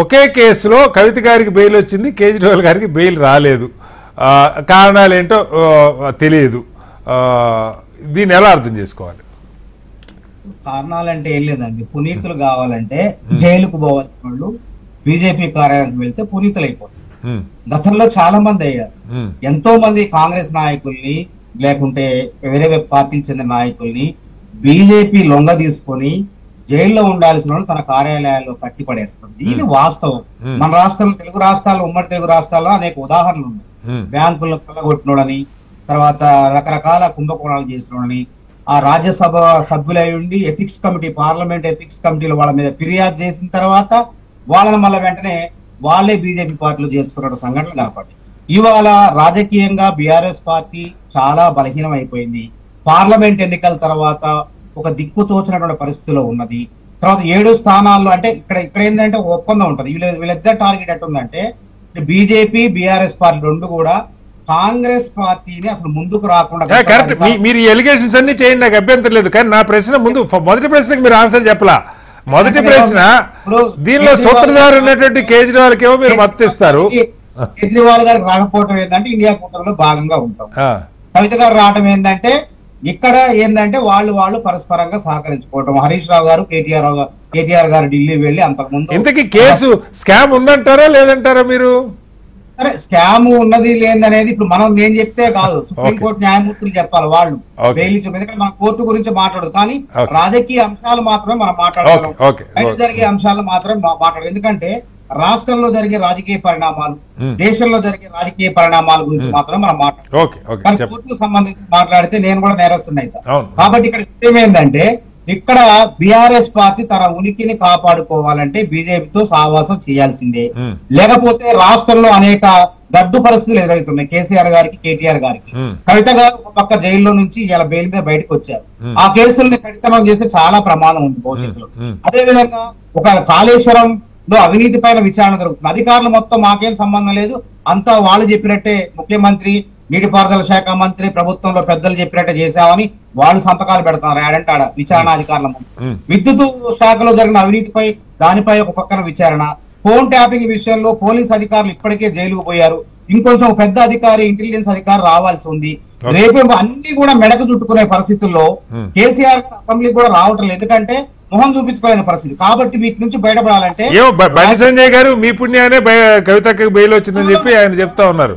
ఒకే కేసులో కవిత గారికి బెయిల్ వచ్చింది, కేజ్రీవాల్ గారికి బెయిల్ రాలేదు. కారణాలు ఏంటో తెలియదు. దీన్ని ఎలా అర్థం చేసుకోవాలి? కారణాలంటే ఏం లేదండి. పునీతులు కావాలంటే జైలుకు పోవాల్సిన వాళ్ళు బీజేపీ కార్యాలయానికి వెళ్తే పునీతులు అయిపోతారు. గతంలో చాలా మంది అయ్యారు. ఎంతో మంది కాంగ్రెస్ నాయకుల్ని లేకుంటే వేరే పార్టీకి చెందిన నాయకుల్ని బీజేపీ లొంగ తీసుకొని జైల్లో ఉండాల్సిన వాళ్ళు తన కార్యాలయాల్లో కట్టి పడేస్తుంది. ఇది వాస్తవం. మన రాష్ట్రంలో, తెలుగు రాష్ట్రాల్లో, ఉమ్మడి తెలుగు రాష్ట్రాల్లో అనేక ఉదాహరణలు ఉన్నాయి. బ్యాంకులను కొల్లగొట్టినోడని, తర్వాత రకరకాల కుంభకోణాలు చేసినోడని, ఆ రాజ్యసభ సభ్యులై ఉండి ఎథిక్స్ కమిటీ, పార్లమెంట్ ఎథిక్స్ కమిటీలో వాళ్ళ మీద ఫిర్యాదు చేసిన తర్వాత వాళ్ళని మళ్ళీ వెంటనే వాళ్ళే బీజేపీ పార్టీలో చేర్చుకున్న సంఘటనలు కనపడ్డాయి. ఇవాళ రాజకీయంగా బీఆర్ఎస్ పార్టీ చాలా బలహీనం అయిపోయింది. పార్లమెంట్ ఎన్నికల తర్వాత ఒక దిక్కుతోచినటువంటి పరిస్థితిలో ఉన్నది. తర్వాత 7 స్థానాల్లో అంటే ఇక్కడ ఏంటంటే ఒక ఒప్పందం ఉంటది. వీళ్ళిద్దరు టార్గెట్ ఎట్టుందంటే బీజేపీ బీఆర్ఎస్ పార్టీ రెండు కూడా కాంగ్రెస్ పార్టీని అసలు ముందుకు రాకుండా. మీరు ఎలిగేషన్స్ అన్ని చేయండి, నాకు అభ్యంతరం లేదు. కానీ నా ప్రశ్న ముందు, మొదటి ప్రశ్నకి మీరు ఆన్సర్ చెప్పలా. మొదటి ప్రశ్న, దీనిలో సూత్రధారు ఉన్నటువంటి కేజ్రీవాల్కి ఏమో మీరు మద్దతు ఇస్తారు. కేజ్రీవాల్ గారికి రాకపోవటం ఏంటంటే ఇండియా కూటమిలో భాగంగా ఉంటాం. కవిత గారు రావటం ఏంటంటే ఇక్కడ ఏంటంటే వాళ్ళు పరస్పరంగా సహకరించుకోవటం. హరీష్ రావు గారు కేటీఆర్ గారు ఢిల్లీ వెళ్లి అంతకుముందు. ఇంతకీ కేసు స్కామ్ ఉందంటారా లేదంటారా మీరు? సరే, స్కామ్ ఉన్నది లేదనేది ఇప్పుడు నేను చెప్తే కాదు, సుప్రీంకోర్టు న్యాయమూర్తులు చెప్పాలి. వాళ్ళు బెయిల్ ఇచ్చారు. ఎందుకంటే మన కోర్టు గురించి మాట్లాడదు, కానీ రాజకీయ అంశాలు మాత్రమే మనం మాట్లాడగలం. బయట జరిగే అంశాలు మాత్రం మాట్లాడదు. ఎందుకంటే రాష్ట్రంలో జరిగే రాజకీయ పరిణామాలు, దేశంలో జరిగే రాజకీయ పరిణామాల గురించి మాత్రం మనం మాట్లాడాలి. కానీ కోర్టుకు సంబంధించి మాట్లాడితే నేను కూడా నేరస్తున్నాయి. కాబట్టి ఇక్కడ ఏమైందంటే, ఇక్కడ బీఆర్ఎస్ పార్టీ తన ఉనికిని కాపాడుకోవాలంటే బీజేపీతో సహవాసం చేయాల్సిందే. లేకపోతే రాష్ట్రంలో అనేక గడ్డు పరిస్థితులు ఎదురవుతున్నాయి. కేసీఆర్ గారికి, కేటీఆర్ గారికి. కవిత గారు ఒక పక్క జైల్లో నుంచి ఇలా బెయిల్ మీద బయటకు వచ్చారు. ఆ కేసుల్ని కఠినం చేస్తే చాలా ప్రమాదం ఉంది భవిష్యత్తులో. అదే విధంగా ఒక కాళేశ్వరం లో అవినీతి పైన విచారణ జరుగుతుంది. అధికారులు మొత్తం మాకేం సంబంధం లేదు, అంతా వాళ్ళు చెప్పినట్టే, ముఖ్యమంత్రి, నీటిపారుదల శాఖ మంత్రి, ప్రభుత్వంలో పెద్దలు చెప్పినట్టే చేశామని వాళ్ళు సంతకాలు పెడతారు. ఆడంటే ఆడ విచారణాధికారుల ముందు. విద్యుత్ శాఖలో జరిగిన అవినీతిపై దానిపై ఒక పక్కన విచారణ. ఫోన్ ట్యాపింగ్ విషయంలో పోలీస్ అధికారులు ఇప్పటికే జైలుకు పోయారు. ఇంకొంచెం పెద్ద అధికారి, ఇంటెలిజెన్స్ అధికారి రావాల్సి ఉంది. రేపు అన్ని కూడా మెడకు చుట్టుకునే పరిస్థితుల్లో కేసీఆర్ అసెంబ్లీకి కూడా రావటం లేదు. ఎందుకంటే మొహం చూపించుకోలేని పరిస్థితి. కాబట్టి వీటి నుంచి బయటపడాలంటే బండి సంజయ్ గారు మీ పుణ్యానే కవితకి బెయిల్ వచ్చిందని చెప్పి ఆయన చెప్తా ఉన్నారు.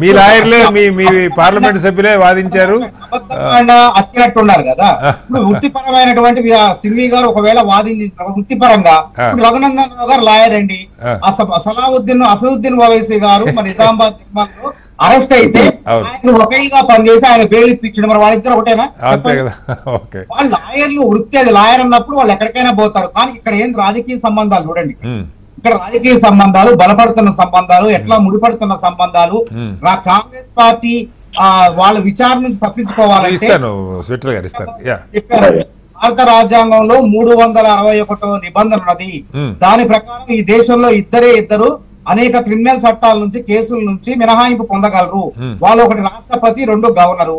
మీ లాయర్లే, మీ పార్లమెంట్ సభ్యులే వాదించారు. అతికినట్టున్నారు కదా. ఇప్పుడు వృత్తిపరమైనటువంటి సిల్వి గారు ఒకవేళ వాదించిన వృత్తిపరంగా, రఘునందన్ రావు గారు లాయర్ అండి. అసదుద్దీన్ ఓవైసీ గారు మరి నిజామాబాద్ నిర్మాణంలో అరెస్ట్ అయితే ఆయన వకీల్గా పనిచేసి ఆయన బెయిల్ ఇప్పించడం, మరి వాళ్ళిద్దరు ఒకటేనా? వాళ్ళు లాయర్లు, వృత్తి అది లాయర్ అన్నప్పుడు వాళ్ళు ఎక్కడికైనా పోతారు. కానీ ఇక్కడ ఏం రాజకీయ సంబంధాలు చూడండి. ఇక్కడ రాజకీయ సంబంధాలు, బలపడుతున్న సంబంధాలు, ఎట్లా ముడిపడుతున్న సంబంధాలు. కాంగ్రెస్ పార్టీ వాళ్ళ విచారణ నుంచి తప్పించుకోవాలంటే చెప్పారు. భారత రాజ్యాంగంలో 361వ నిబంధన ఉన్నది. దాని ప్రకారం ఈ దేశంలో ఇద్దరు అనేక క్రిమినల్ చట్టాల నుంచి, కేసుల నుంచి మినహాయింపు పొందగలరు. వాళ్ళు ఒకటి రాష్ట్రపతి, 2 గవర్నరు.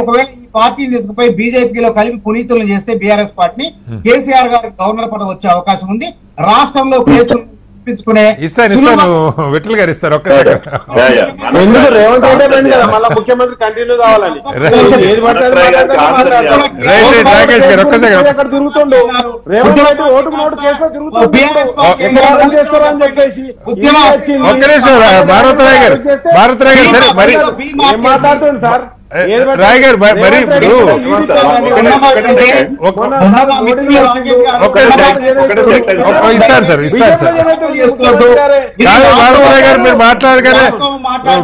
ఒకవేళ ఈ పార్టీని తీసుకుపోయి బీజేపీలో కలిపి పునీతులను చేస్తే బీఆర్ఎస్ పార్టీని, కేసీఆర్ గారికి గవర్నర్ పదవి వచ్చే అవకాశం ఉంది. రాష్ట్రంలో కేసులు విఠల్ గారు ఇస్తారు. ఒక్కసారి ఎందుకు రేవంత్ రెడ్డి కదా మళ్ళీ ముఖ్యమంత్రి కంటిన్యూ కావాలని తిరుగుతుండు. రేవంత్ రెడ్డి ఓటుకు నోటు కేసులో తిరుగుతుండు చేస్తారని చెప్పేసి మాట్లాడుతుండు సార్. రాయ్ గారు మరి ఇస్తాను సార్ గారు మీరు మాట్లాడగానే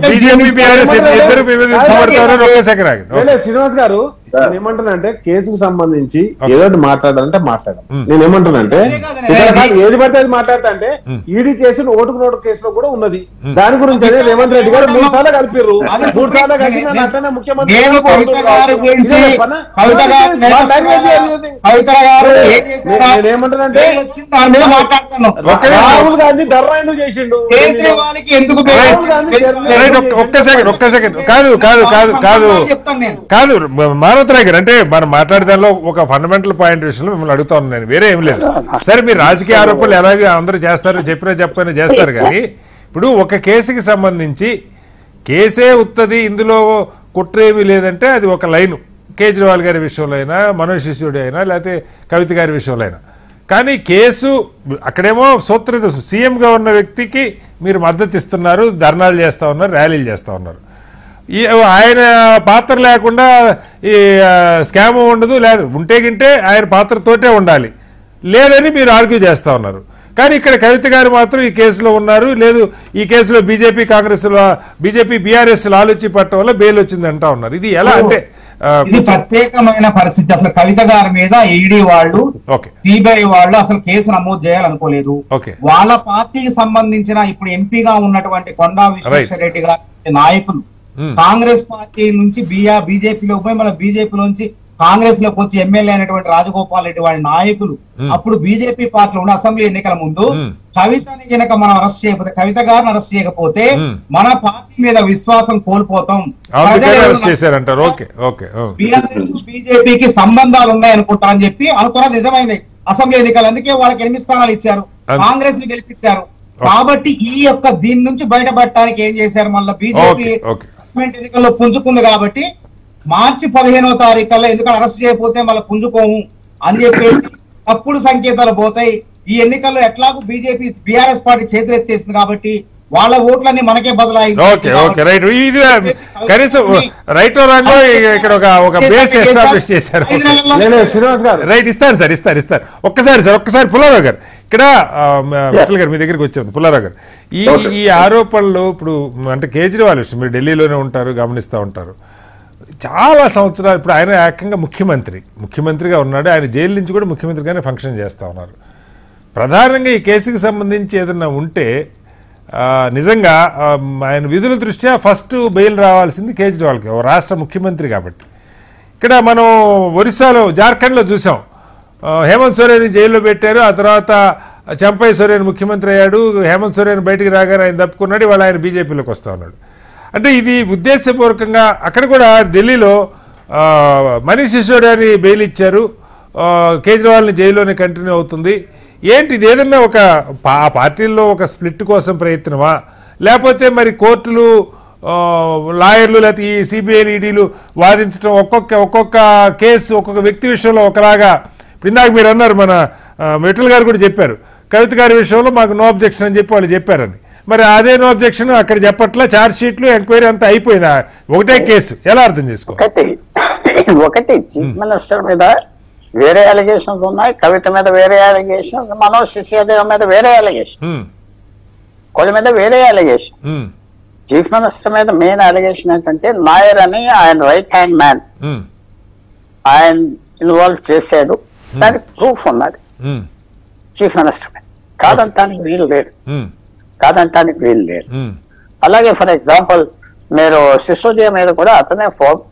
బీజేపీ బీఆర్ఎస్ ఇద్దరు విభజించబడతారు. ఒక్క సెకండ్ శ్రీనివాస్ గారు, నేను ఏమంటానంటే కేసుకు సంబంధించి ఏదో మాట్లాడాలంటే మాట్లాడాలి. నేను ఏమంటానంటే ఏది పడితే అది మాట్లాడతా అంటే ఈడీ కేసులు ఓటుకు నోటు కేసులో కూడా ఉన్నది. దాని గురించి అదే రేవంత్ రెడ్డి గారు 3 సార్లు కలిపారు. 3 సార్లు కలిసి నన్ను అట్లనే ముఖ్యమంత్రి నేనేమంటానంటే రాహుల్ గాంధీ ధర్నా ఎందుకు చేసిండు? ఒక్క సెకండ్ కాదు మానవతరాయ్ గారు, అంటే మనం మాట్లాడదానిలో ఒక ఫండమెంటల్ పాయింట్ విషయంలో మిమ్మల్ని అడుగుతా ఉన్నాను. నేను వేరే ఏం లేదు. సరే, మీరు రాజకీయ ఆరోపణలు ఎలాగే అందరూ చేస్తారు, చెప్పని చేస్తారు. కానీ ఇప్పుడు ఒక కేసుకి సంబంధించి కేసే ఉత్తది, ఇందులో కుట్రేమీ లేదంటే అది ఒక లైను. కేజ్రీవాల్ గారి విషయంలో అయినా, మనోజ్ సిసోడియా అయినా, లేకపోతే కవిత గారి విషయంలో అయినా. కానీ కేసు అక్కడేమో సీఎంగా ఉన్న వ్యక్తికి మీరు మద్దతు ఇస్తున్నారు, ధర్నాలు చేస్తూ ఉన్నారు, ర్యాలీలు చేస్తూ ఉన్నారు. ఆయన పాత్ర లేకుండా ఈ స్కామ్ ఉండదు, లేదు ఉంటే గింటే ఆయన పాత్రతోటే ఉండాలి, లేదని మీరు ఆర్గ్యూ చేస్తూ ఉన్నారు. కానీ ఇక్కడ కవిత గారు మాత్రం ఈ కేసులో ఉన్నారు, లేదు ఈ కేసులో బీజేపీ బీఆర్ఎస్ ఆలోచి పట్టడం వల్ల బెయిల్ వచ్చింది అంటా ఉన్నారు. ఇది ఎలా అంటే ఇది ప్రత్యేకమైన పరిస్థితి. అసలు కవిత గారి మీద ఈడీ వాళ్ళు, సిబిఐ వాళ్ళు అసలు కేసు నమోదు చేయాలనుకోలేదు. వాళ్ళ పార్టీకి సంబంధించిన ఇప్పుడు ఎంపీగా ఉన్నటువంటి కొండా విశ్వేశ్వరరెడ్డి గారి నాయకులు కాంగ్రెస్ పార్టీ నుంచి బీజేపీలోకి పోయి మళ్ళీ బీజేపీలోంచి కాంగ్రెస్ లోకి వచ్చి ఎమ్మెల్యే అయినటువంటి రాజగోపాల్ రెడ్డి వాళ్ళ నాయకులు అప్పుడు బీజేపీ పార్టీలో ఉన్న అసెంబ్లీ ఎన్నికల ముందు కవితని గనక మనం అరెస్ట్ చేయకపోతే, కవిత గారిని అరెస్ట్ చేయకపోతే మన పార్టీ మీద విశ్వాసం కోల్పోతాం, బీజేపీకి సంబంధాలు ఉన్నాయనుకుంటారని చెప్పి అనుకున్నది నిజమైంది. అసెంబ్లీ ఎన్నికలు అందుకే వాళ్ళకి 8 స్థానాలు ఇచ్చారు, కాంగ్రెస్ ని గెలిపించారు. కాబట్టి ఈ యొక్క దీని నుంచి బయటపడటానికి ఏం చేశారు, మళ్ళీ బీజేపీ ఎన్నికల్లో పుంజుకుంది కాబట్టి మార్చి 15వ తారీఖుల్లో ఎందుకంటే అరెస్ట్ చేయకపోతే మళ్ళీ పుంజుకోము అని చెప్పేసి తప్పుడు సంకేతాలు పోతాయి. ఈ ఎన్నికల్లో ఎట్లాగూ బీజేపీ బీఆర్ఎస్ పార్టీ చేతులెత్తేసింది కాబట్టి వాళ్ళ ఓట్లన్నీ మనకే బదులాయి. ఒక్కసారి పుల్లారావు గారు ఇక్కడ గారు మీ దగ్గరికి వచ్చాను. పుల్లారావు గారు, ఈ ఆరోపణలు ఇప్పుడు అంటే కేజ్రీవాల్ విషయం మీరు ఢిల్లీలోనే ఉంటారు, గమనిస్తూ ఉంటారు. చాలా సంవత్సరాలు ఇప్పుడు ఆయన ఏకంగా ముఖ్యమంత్రిగా ఉన్నాడు. ఆయన జైలు నుంచి కూడా ముఖ్యమంత్రిగానే ఫంక్షన్ చేస్తూ ఉన్నారు. ప్రధానంగా ఈ కేసుకి సంబంధించి ఏదన్నా ఉంటే నిజంగా ఆయన విధుల దృష్ట్యా ఫస్ట్ బెయిల్ రావాల్సింది కేజ్రీవాల్కి, రాష్ట్ర ముఖ్యమంత్రి కాబట్టి. ఇక్కడ మనం ఒరిస్సాలో, జార్ఖండ్లో చూసాం, హేమంత్ సోరెన్ జైల్లో పెట్టారు, ఆ తర్వాత చంపై సోరెన్ ముఖ్యమంత్రి అయ్యాడు. హేమంత్ సోరెన్ బయటికి రాగానే ఆయన తప్పుకున్నాడు, ఇవాళ ఆయన బీజేపీలోకి వస్తూ ఉన్నాడు. అంటే ఇది ఉద్దేశపూర్వకంగా. అక్కడ కూడా ఢిల్లీలో మనీష్ సిసోడియాని బెయిల్ ఇచ్చారు, కేజ్రీవాల్ని జైల్లోనే కంటిన్యూ అవుతుంది. ఏంటి ఇది? ఏదన్నా ఒక పార్టీల్లో ఒక స్ప్లిట్ కోసం ప్రయత్నమా, లేకపోతే మరి కోర్టులు, లాయర్లు, లేకపోతే ఈ సిబిఐ ఈడీలు వాదించడం, ఒక్కొక్క కేసు ఒక్కొక్క వ్యక్తి విషయంలో ఒకలాగా. ఇప్పుడు ఇందాక మీరు అన్నారు, మన మెటల్ గారు కూడా చెప్పారు, కవిత గారి విషయంలో మాకు నో అబ్జెక్షన్ అని చెప్పి వాళ్ళు చెప్పారని. మరి అదే నో అబ్జెక్షన్ అక్కడ చెప్పట్లా, ఛార్జ్ షీట్లు, ఎంక్వైరీ అంతా అయిపోయిందా, ఒకటే కేసు, ఎలా అర్థం చేసుకో? ఒకటి చీఫ్ మినిస్టర్ మీద వేరే అలిగేషన్స్ ఉన్నాయి, కవిత మీద వేరే అలిగేషన్స్, మనోజ్ సిసోడియా మీద వేరే అలిగేషన్, కొల మీద వేరే అలిగేషన్. చీఫ్ మినిస్టర్ మీద మెయిన్ అలిగేషన్ ఏంటంటే నాయర్ అని ఆయన రైట్ హ్యాండ్ మ్యాన్, ఆయన ఇన్వాల్వ్ చేశాడు, దానికి ప్రూఫ్ ఉన్నది చీఫ్ మినిస్టర్ మీద, కాదంటానికి వీలు లేదు. అలాగే ఫర్ ఎగ్జాంపుల్ మీరు సిసోడియా మీద కూడా అతనే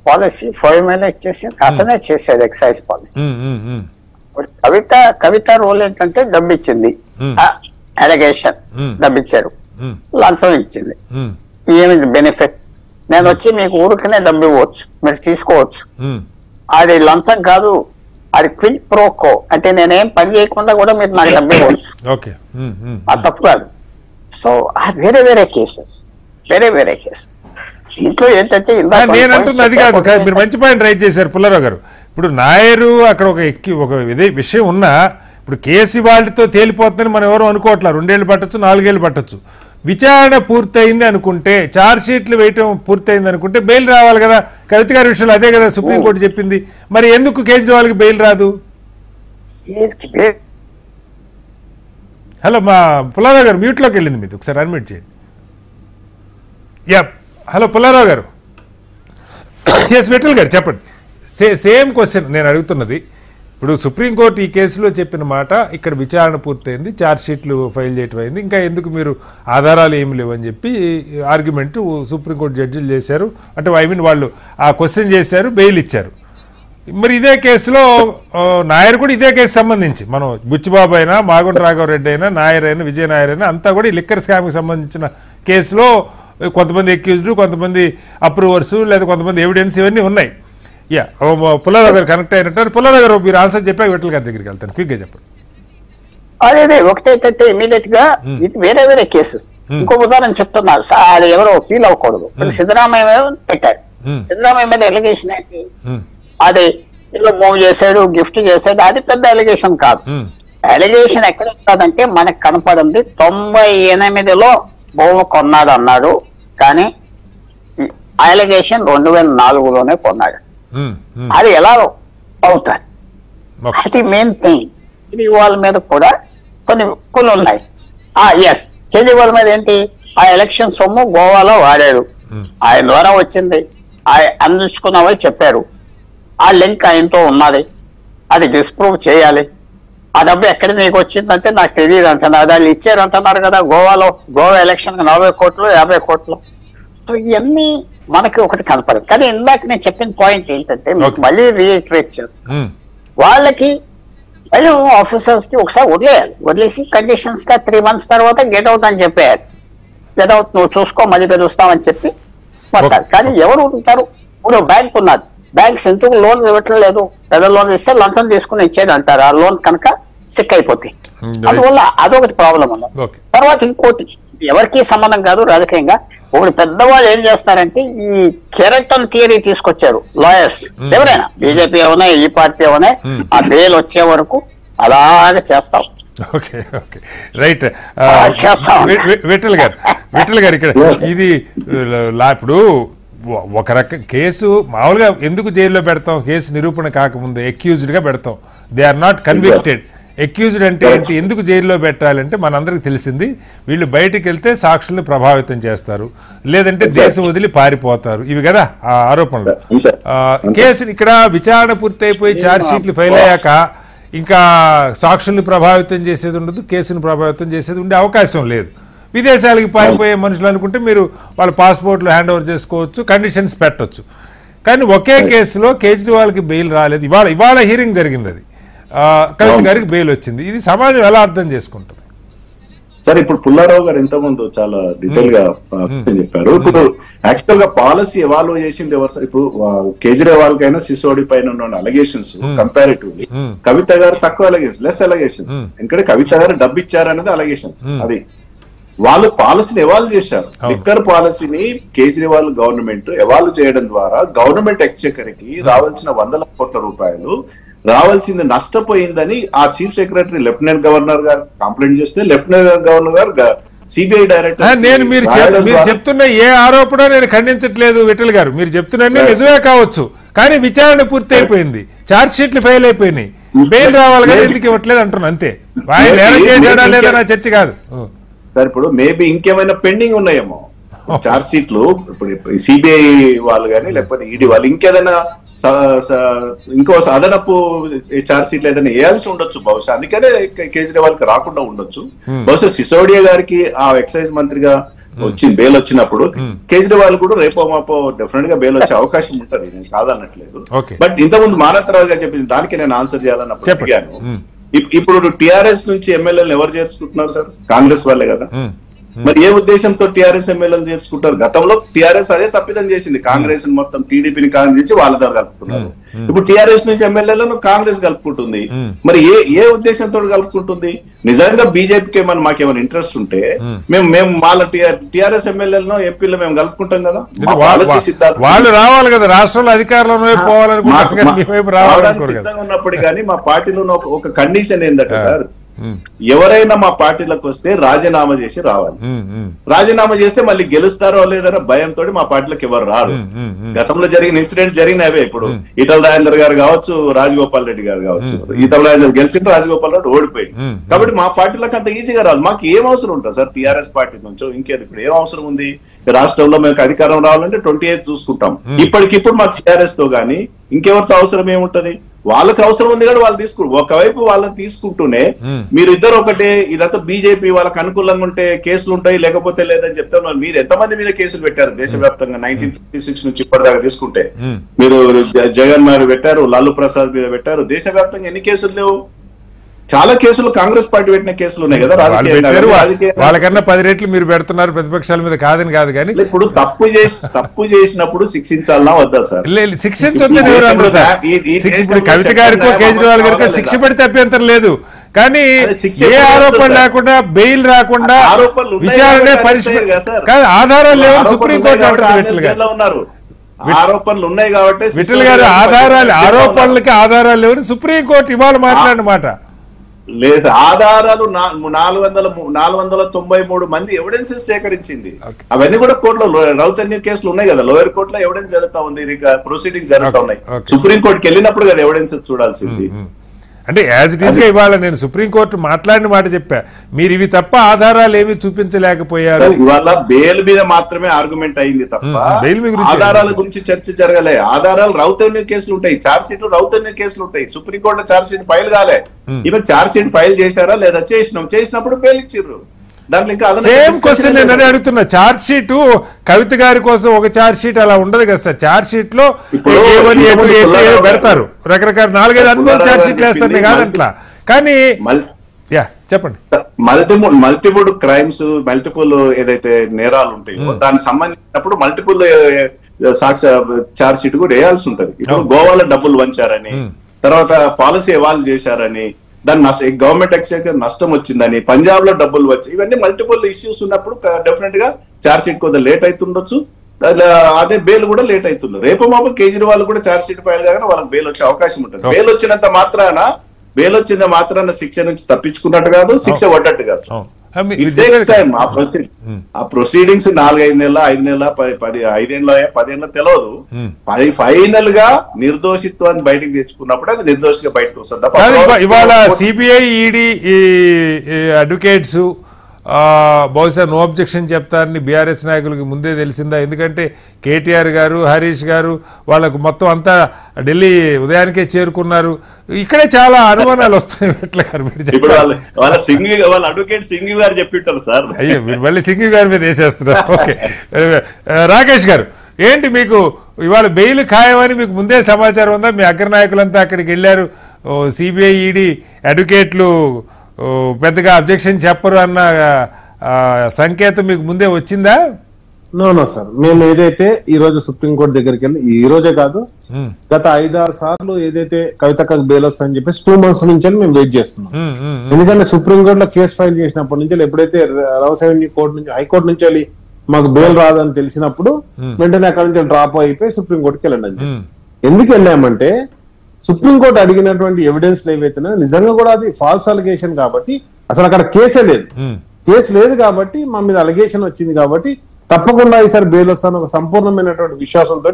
పాలసీ ఫార్ములేట్ చేసి అతనే చేశాడు, ఎక్సైజ్ పాలసీ. కవిత రోల్ ఏంటంటే డబ్బు ఇచ్చింది, అలిగేషన్ డబ్బిచ్చారు, లంచం ఇచ్చింది, ఏమి బెనిఫిట్, నేను వచ్చి మీకు ఊరికనే డబ్బు ఇవ్వచ్చు, మీరు తీసుకోవచ్చు, అది లంచం కాదు, అది క్విడ్ ప్రోకో, అంటే నేనేం పని చేయకుండా కూడా మీరు నాకు డబ్బు ఇవ్వచ్చు, అది తప్పు కాదు. సో వేరే వేరే కేసెస్. దీంట్లో ఏంటంటే నేను అంటున్నా అది కాదు, మీరు మంచి పాయింట్ రైట్ చేశారు పుల్లారావు గారు. ఇప్పుడు నాయరు అక్కడ ఒక విషయం ఉన్నా, ఇప్పుడు కేసు వాళ్ళతో తేలిపోతుందని మనం ఎవరు అనుకోవట్లేదు. 2 ఏళ్ళు పట్టచ్చు, 4 ఏళ్ళు పట్టచ్చు. విచారణ పూర్తయింది అనుకుంటే, ఛార్జ్ షీట్లు వేయటం పూర్తయింది అనుకుంటే బెయిల్ రావాలి కదా. కవిత గారి విషయంలో అదే కదా సుప్రీంకోర్టు చెప్పింది. మరి ఎందుకు కేజ్రీవాల్కి బెయిల్ రాదు? హలో, మా పుల్లారావు గారు మ్యూట్లోకి వెళ్ళింది, మీది ఒకసారి అన్మ్యూట్ చేయండి. హలో పుల్లారావు గారు. ఎస్ మెటల్ గారు చెప్పండి. సేమ్ క్వశ్చన్ నేను అడుగుతున్నది. ఇప్పుడు సుప్రీంకోర్టు ఈ కేసులో చెప్పిన మాట, ఇక్కడ విచారణ పూర్తయింది, ఛార్జ్ షీట్లు ఫైల్ చేయటం అయింది, ఇంకా ఎందుకు మీరు ఆధారాలు ఏమి లేవని చెప్పి ఆర్గ్యుమెంట్ సుప్రీంకోర్టు జడ్జిలు చేశారు. అంటే వాళ్ళు ఆ క్వశ్చన్ చేశారు, బెయిల్ ఇచ్చారు. మరి ఇదే కేసులో నాయర్ కూడా ఇదే కేసు సంబంధించి, మనం బుచ్చిబాబు అయినా, మాగుంట రాఘవరెడ్డి అయినా, నాయర్ అయినా, విజయ నాయర్ అయినా అంతా కూడా ఈ లిక్కర్ స్కామ్కి సంబంధించిన కేసులో కొంతమంది అక్యూజ్డ్, కొంతమంది అప్రూవర్స్, లేదా కొంతమంది ఎవిడెన్స్, ఇవన్నీ ఉన్నాయి. పుల్లారావు గారు కనెక్ట్ అయినట్టు. పుల్లారావు గారు మీరు ఆన్సర్ చెప్పాక విఠల్ గారి దగ్గరికి వెళ్తాను, క్విక్గా చెప్పండి. అదే ఒకటేంటంటే ఇమీడియట్ గా ఇది వేరే వేరే కేసెస్. ఇంకో ఉదాహరణ చెప్తున్నారు, అది ఎవరో ఫీల్ అవ్వకూడదు. సిద్ధరామయ్య పెట్టారు, సిద్ధరామయ్య మీద ఎలిగేషన్ ఏంటి, అది ఇలా మూవ్ చేశాడు, గిఫ్ట్ చేశాడు, అది పెద్ద అలిగేషన్ కాదు. అలిగేషన్ ఎక్కడ వస్తుందంటే మనకు కనపడింది 98లో భూమి కొన్నాడు అన్నాడు, కానీ అలిగేషన్ 2004లోనే కొన్నాడు. అది ఎలా అవుతాయి? అది మెయిన్ థింగ్. కేజ్రీవాల్ మీద కూడా కొన్ని ఉన్నాయి. ఎస్, కేజ్రీవాల్ మీద ఏంటి, ఆ ఎలక్షన్ సొమ్ము గోవాలో వాడాడు, ఆయన ద్వారా వచ్చింది, అందించుకున్న వాళ్ళు చెప్పారు, ఆ లింక్ ఆయనతో ఉన్నది, అది డిస్ప్రూవ్ చేయాలి. ఆ డబ్బు ఎక్కడ నీకు వచ్చిందంటే నాకు తెలియదు అంటున్నారు, దాన్ని ఇచ్చారు అంటున్నారు కదా గోవాలో. గోవా ఎలక్షన్ 40 కోట్లు 50 కోట్లు. సో ఇవన్నీ మనకి ఒకటి కనపడదు. కానీ ఇందాక నేను చెప్పిన పాయింట్ ఏంటంటే మళ్ళీ రీఇటరేట్ చేస్తాను, వాళ్ళకి మళ్ళీ ఆఫీసర్స్ కి ఒకసారి వదిలేసి కండిషన్స్ గా 3 months తర్వాత గెట్ అవుట్ అని చెప్పారు. గెట్ అవుట్ నువ్వు చూసుకో, మళ్ళీ పిలుస్తామని చెప్పి పడతారు. కానీ ఎవరు ఉంటారు? ఇప్పుడు బ్యాంక్ ఉన్నది, బ్యాంక్స్ ఎందుకు లోన్ ఇవ్వట్లేదు? పెద్ద లోన్ ఇస్తే లంచం తీసుకుని ఇచ్చేది అంటారు, ఆ లోన్ కనుక సిక్ అయిపోతాయి. అందువల్ల అదొకటి ప్రాబ్లం ఉన్నది. తర్వాత ఇంకోటి ఎవరికి సంబంధం కాదు రాజకీయంగా, ఒకటి పెద్దవాళ్ళు ఏం చేస్తారంటే ఈ కెరటన్ థియరీ తీసుకొచ్చారు లాయర్స్, ఎవరైనా బీజేపీ ఏమైనా ఈ పార్టీ ఏమైనా, ఆ బెయిల్ వచ్చే వరకు అలాగే చేస్తాం. Okay okay right. విఠల్ గారు ఇక్కడ ఇది ఇప్పుడు ఒక రకం కేసు మామూలుగా ఎందుకు జైల్లో పెడతాం? కేసు నిరూపణ కాకముందు అక్యూజ్డ్ గా పెడతాం. They are not convicted. Accused అంటే ఏంటి, ఎందుకు జైల్లో పెట్టాలంటే మనందరికి తెలిసింది, వీళ్ళు బయటికి వెళ్తే సాక్షుల్ని ప్రభావితం చేస్తారు, లేదంటే దేశం వదిలి పారిపోతారు, ఇవి కదా ఆ ఆరోపణలు. కేసు ఇక్కడ విచారణ పూర్తయిపోయి ఛార్జ్ షీట్లు ఫైల్ అయ్యాక ఇంకా సాక్షుల్ని ప్రభావితం చేసేది ఉండదు, కేసును ప్రభావితం చేసేది ఉండే అవకాశం లేదు. విదేశాలకు పారిపోయే మనుషులు అనుకుంటే మీరు వాళ్ళ పాస్పోర్ట్లు హ్యాండ్ ఓవర్ చేసుకోవచ్చు, కండిషన్స్ పెట్టచ్చు. కానీ ఒకే కేసులో కేజ్రీవాల్కి బెయిల్ రాలేదు. ఇవాళ హీరింగ్ జరిగింది, అది కవిత గారికి బెయిల్ వచ్చింది. ఇది సమాజం ఎలా అర్థం చేసుకుంటుంది? సార్ ఇప్పుడు పుల్లారావు గారు ఇంతకుముందు చాలా డీటెయిల్ గా చెప్పారు. ఇప్పుడు యాక్చువల్ గా పాలసీ ఎవాల్వ్ చేసింది ఎవరు సార్? ఇప్పుడు కేజ్రీవాల్ కైనా సిసోడి పైన ఉన్న అలిగేషన్స్ కంపారిటివ్లీ కవిత గారు తక్కువ అలిగేషన్స్, లెస్ అలిగేషన్స్. ఎందుకంటే కవిత గారు డబ్బు ఇచ్చారనేది అలిగేషన్స్. అది వాళ్ళు పాలసీని ఎవాల్వ్ చేశారు. లిక్కర్ పాలసీని కేజ్రీవాల్ గవర్నమెంట్ ఎవాల్వ్ చేయడం ద్వారా గవర్నమెంట్ ఎక్స్చెకర్కి రావాల్సిన 100 కోట్ల రూపాయలు రావాల్సింది నష్టపోయిందని ఆ చీఫ్ సెక్రటరీ లెఫ్టినెంట్ గవర్నర్ గారు కంప్లైంట్ చేస్తే లెఫ్టినెంట్ గవర్నర్ గారు సిబిఐ డైరెక్టర్. నేను మీరు చెప్తున్న ఏ ఆరోపణ నేను ఖండించట్లేదు విఠల్ గారు, మీరు చెప్తున్నది నిజమే కావచ్చు, కానీ విచారణ పూర్తి అయిపోయింది, ఛార్జ్ షీట్లు ఫెయిల్ అయిపోయినాయి, బెయిల్ రావాలి కానీ ఎందుకు ఇవ్వట్లేదు అంటున్నా, అంతే. ఆయన నేరం చేశాడా లేదా నా చర్చ కాదు సార్. ఇప్పుడు మేబీ ఇంకేమైనా పెండింగ్ ఉన్నాయేమో ఛార్జ్ షీట్లు, ఇప్పుడు సిబిఐ వాళ్ళు కానీ లేకపోతే ఈడీ వాళ్ళు ఇంకేదైనా ఇంకో అదనపు ఛార్జ్ షీట్లు ఏదైనా వేయాల్సి ఉండొచ్చు బహుశా, అందుకనే కేజ్రీవాల్ కి రాకుండా ఉండొచ్చు. బహుశా సిసోడియా గారికి ఆ ఎక్సైజ్ మంత్రిగా బెయిల్ వచ్చినప్పుడు కేజ్రీవాల్ కూడా రేపో మాపో డెఫినెట్ గా బెయిల్ వచ్చే అవకాశం ఉంటది, నేను కాదనట్లేదు. బట్ ఇంతకుముందు మానవరావు గారు చెప్పింది దానికి నేను ఆన్సర్ చేయాలన్నప్పుడు అడిగాను. ఇప్పుడు టిఆర్ఎస్ నుంచి ఎమ్మెల్యేలు ఎవరు చేర్చుకుంటున్నారు సార్? కాంగ్రెస్ వాళ్ళే కదా. మరి ఏ ఉద్దేశంతో టిఆర్ఎస్ ఎమ్మెల్యేలు చేర్చుకుంటారు? గతంలో టిఆర్ఎస్ అదే తప్పిదం చేసింది, కాంగ్రెస్ మొత్తం టీడీపీని కాంగ్రెస్ చేసి వాళ్ళ ద్వారా కలుపుతున్నారు. ఇప్పుడు టిఆర్ఎస్ నుంచి ఎమ్మెల్యేలను కాంగ్రెస్ కలుపుకుంటుంది. మరి ఏ ఉద్దేశంతో కలుపుకుంటుంది? నిజంగా బీజేపీకి ఏమన్నా మాకేమైనా ఇంట్రెస్ట్ ఉంటే మేము వాళ్ళ టిఆర్ఎస్ ఎమ్మెల్యేలను ఎంపీలు మేము కలుపుకుంటాం కదా. వాళ్ళు రావాలి కదా, రాష్ట్రంలో అధికారంలో సిద్ధంగా ఉన్నప్పుడు కానీ మా పార్టీలో ఒక కండిషన్ ఏంటంటే సార్, ఎవరైనా మా పార్టీలకు వస్తే రాజీనామా చేసి రావాలి. రాజీనామా చేస్తే మళ్ళీ గెలుస్తారో లేదన్న భయంతో మా పార్టీలకు ఎవరు రారు. గతంలో జరిగిన ఇన్సిడెంట్ జరిగినవే. ఇప్పుడు ఈటల రాజేందర్ గారు కావచ్చు, రాజగోపాల్ రెడ్డి గారు కావచ్చు. ఈటల రాజేందర్ గెలిచిండ్రు, రాజగోపాల్ రెడ్డి ఓడిపోయింది. కాబట్టి మా పార్టీలకు అంత ఈజీగా రాదు. మాకు ఏం అవసరం ఉంటుంది సార్ టిఆర్ఎస్ పార్టీ నుంచో ఇంకేది? ఇప్పుడు ఏం అవసరం ఉంది? రాష్ట్రంలో మేము అధికారం రావాలంటే 28 చూసుకుంటాం. ఇప్పటికిప్పుడు మాకు టిఆర్ఎస్ తో గానీ ఇంకెవరితో అవసరం ఏముంటది? వాళ్ళకి అవసరం ఉంది కానీ వాళ్ళు ఒకవైపు వాళ్ళని తీసుకుంటూనే మీరిద్దరు ఒకటే, ఇదంతా బీజేపీ వాళ్ళకి అనుకూలంగా ఉంటే కేసులు ఉంటాయి, లేకపోతే లేదని చెప్తాను. మీరు ఎంతమంది మీద కేసులు పెట్టారు దేశవ్యాప్తంగా? 1956 నుంచి ఇప్పటిదాకా తీసుకుంటే మీరు జగన్ మీద పెట్టారు, లాలూ ప్రసాద్ మీద పెట్టారు. దేశవ్యాప్తంగా ఎన్ని కేసులు లేవు? చాలా కేసులు కాంగ్రెస్ పార్టీ పెట్టిన కేసులు ఉన్నాయి కదా. వాళ్ళకన్నా 10 రెట్లు మీరు పెడుతున్నారు ప్రతిపక్షాల మీద, కాదని కాదు కానీ ఇప్పుడు తప్పు చేసినప్పుడు శిక్షించాలన్నా వద్దా సార్? శిక్షించొద్దని ఇప్పుడు కవిత గారికో కేజ్రీవాల్ గారికో శిక్ష పడితే అభ్యంతరం లేదు, కానీ ఏ ఆరోపణ లేకుండా బెయిల్ రాకుండా విచారణ పరిస్థితి ఆధారాలు లేవు సుప్రీంకోర్టు అంటున్నారు. ఆరోపణలు ఉన్నాయి కాబట్టి విఠల్ గారు ఆరోపణలకి ఆధారాలు లేవని సుప్రీంకోర్టు ఇవాళ మాట్లాడినమాట. లేదు, ఆధారాలు 493 మంది ఎవిడెన్సెస్ సేకరించింది. అవన్నీ కూడా కోర్టులో రౌతన్య కేసులు ఉన్నాయి కదా, లోయర్ కోర్టులో ఎవిడెన్స్ జరుగుతా ఉంది, ప్రొసీడింగ్స్ జరుగుతా ఉన్నాయి. సుప్రీంకోర్టుకి వెళ్ళినప్పుడు కదా ఎవిడెన్సెస్ చూడాల్సింది. అంటే యాజ్ ఇట్ ఈస్ గా ఇవాళ నేను సుప్రీంకోర్టు మాట్లాడిన మాట చెప్పా, మీరు ఇవి తప్ప ఆధారాలు ఏమి చూపించలేకపోయారు. ఇవాళ బెయిల్ మీద మాత్రమే ఆర్గ్యుమెంట్ అయింది తప్ప ఆధారాల గురించి చర్చ జరగలే. ఆధారాలు రౌతన్య కేసులు ఉంటాయి, చార్జ్ షీట్లు రౌతన్య కేసులు ఉంటాయి. సుప్రీంకోర్టులో చార్జ్ షీట్ ఫైల్ కాలే, ఈమె చార్జ్ షీట్ ఫైల్ చేశారా లేదా, చేసినప్పుడు బెయిల్ ఇచ్చిర్రు. సేమ్ క్వశ్చన్ నేను అడుగుతున్నా. చార్జ్ షీట్ కవిత గారి కోసం ఒక చార్జ్ షీట్ అలా ఉండదు కదా సార్. చార్జ్ షీట్ లో పెడతారు, రకరకాల 4-5 అనుభవం చార్జ్ షీట్లు వేస్తారు కాదంట్లా. కానీ చెప్పండి, మల్టిపుల్ క్రైమ్స్, మల్టిపుల్ ఏదైతే నేరాలు ఉంటాయో దానికి సంబంధించినప్పుడు మల్టిపుల్ సాక్ష్య చార్జ్ షీట్ కూడా వేయాల్సి ఉంటది. ఇప్పుడు గోవాలో డబ్బులు వంచారని, తర్వాత పాలసీ ఎవాల్వ్ చేశారని, దాన్ని గవర్నమెంట్ ఎక్స్చేంజ్ నష్టం వచ్చిందని, పంజాబ్ లో డబ్బులు వచ్చాయి, ఇవన్నీ మల్టిపుల్ ఇష్యూస్ ఉన్నప్పుడు డెఫినెట్ గా చార్జ్ షీట్ కొద్దిగా లేట్ అవుతుండొచ్చు. అదే బెయిల్ కూడా లేట్ అవుతుంది. రేపు మాపు కేజ్రీవాల్ కూడా చార్జ్ షీట్ ఫైల్ కాగానే వాళ్ళకి బెయిల్ వచ్చే అవకాశం ఉంటుంది. బెయిల్ వచ్చినంత మాత్రాన శిక్ష నుంచి తప్పించుకున్నట్టు కాదు, శిక్ష పడ్డట్టు కాదు. ఆ ప్రొసీడింగ్స్ 4-5 నెలల 5 నెలల 10 తెలియదు. ఫైనల్ గా నిర్దోషిత్వాన్ని బయటకు తెచ్చుకున్నప్పుడు అది నిర్దోషిగా బయటకు వస్తుంది. ఇవాళ సిబిఐ ఈడీ అడ్వకేట్స్ బహుశా నో అబ్జెక్షన్ చెప్తారని బీఆర్ఎస్ నాయకులకి ముందే తెలిసిందా? ఎందుకంటే కేటీఆర్ గారు, హరీష్ గారు వాళ్ళకు మొత్తం అంతా ఢిల్లీ ఉదయానికే చేరుకున్నారు. ఇక్కడే చాలా అనుమానాలు వస్తున్నాయి. అయ్యో, మీరు మళ్ళీ సింఘవి గారి మీద వేసేస్తున్నారు. ఓకే, రాకేష్ గారు ఏంటి మీకు ఇవాళ బెయిల్ ఖాయమని మీకు ముందే సమాచారం ఉందా? మీ అగ్ర నాయకులంతా అక్కడికి వెళ్ళారు, సిబిఐ ఈడీ అడ్వకేట్లు పెద్దగా అబ్జెక్షన్ చెప్పరు అన్న సంకేతం మీకు ముందే వచ్చిందా? నో సార్, మేము ఏదైతే ఈ రోజు సుప్రీంకోర్టు దగ్గరికి వెళ్ళి, ఈ రోజే కాదు గత 5-6 సార్లు ఏదైతే కవితకు బెయిల్ వస్తుందని చెప్పేసి 2 months నుంచి మేము వెయిట్ చేస్తున్నాం. ఎందుకంటే సుప్రీంకోర్టులో కేసు ఫైల్ చేసినప్పటి నుంచి ఎప్పుడైతే రౌసెవెన్యూ కోర్టు నుంచి, హైకోర్టు నుంచి వెళ్ళి మాకు బెయిల్ రాదని తెలిసినప్పుడు వెంటనే అక్కడ నుంచి డ్రాప్ అయిపోయి సుప్రీంకోర్టుకి వెళ్ళండి. ఎందుకు వెళ్ళామంటే సుప్రీంకోర్టు అడిగినటువంటి ఎవిడెన్స్ ఏవైతే నిజంగా కూడా అది ఫాల్స్ అలిగేషన్ కాబట్టి అసలు అక్కడ కేసే లేదు. కేసు లేదు కాబట్టి మా మీద అలిగేషన్ వచ్చింది కాబట్టి తప్పకుండా ఈసారి బెయిల్ వస్తాను ఒక సంపూర్ణమైనటువంటి విశ్వాసంతో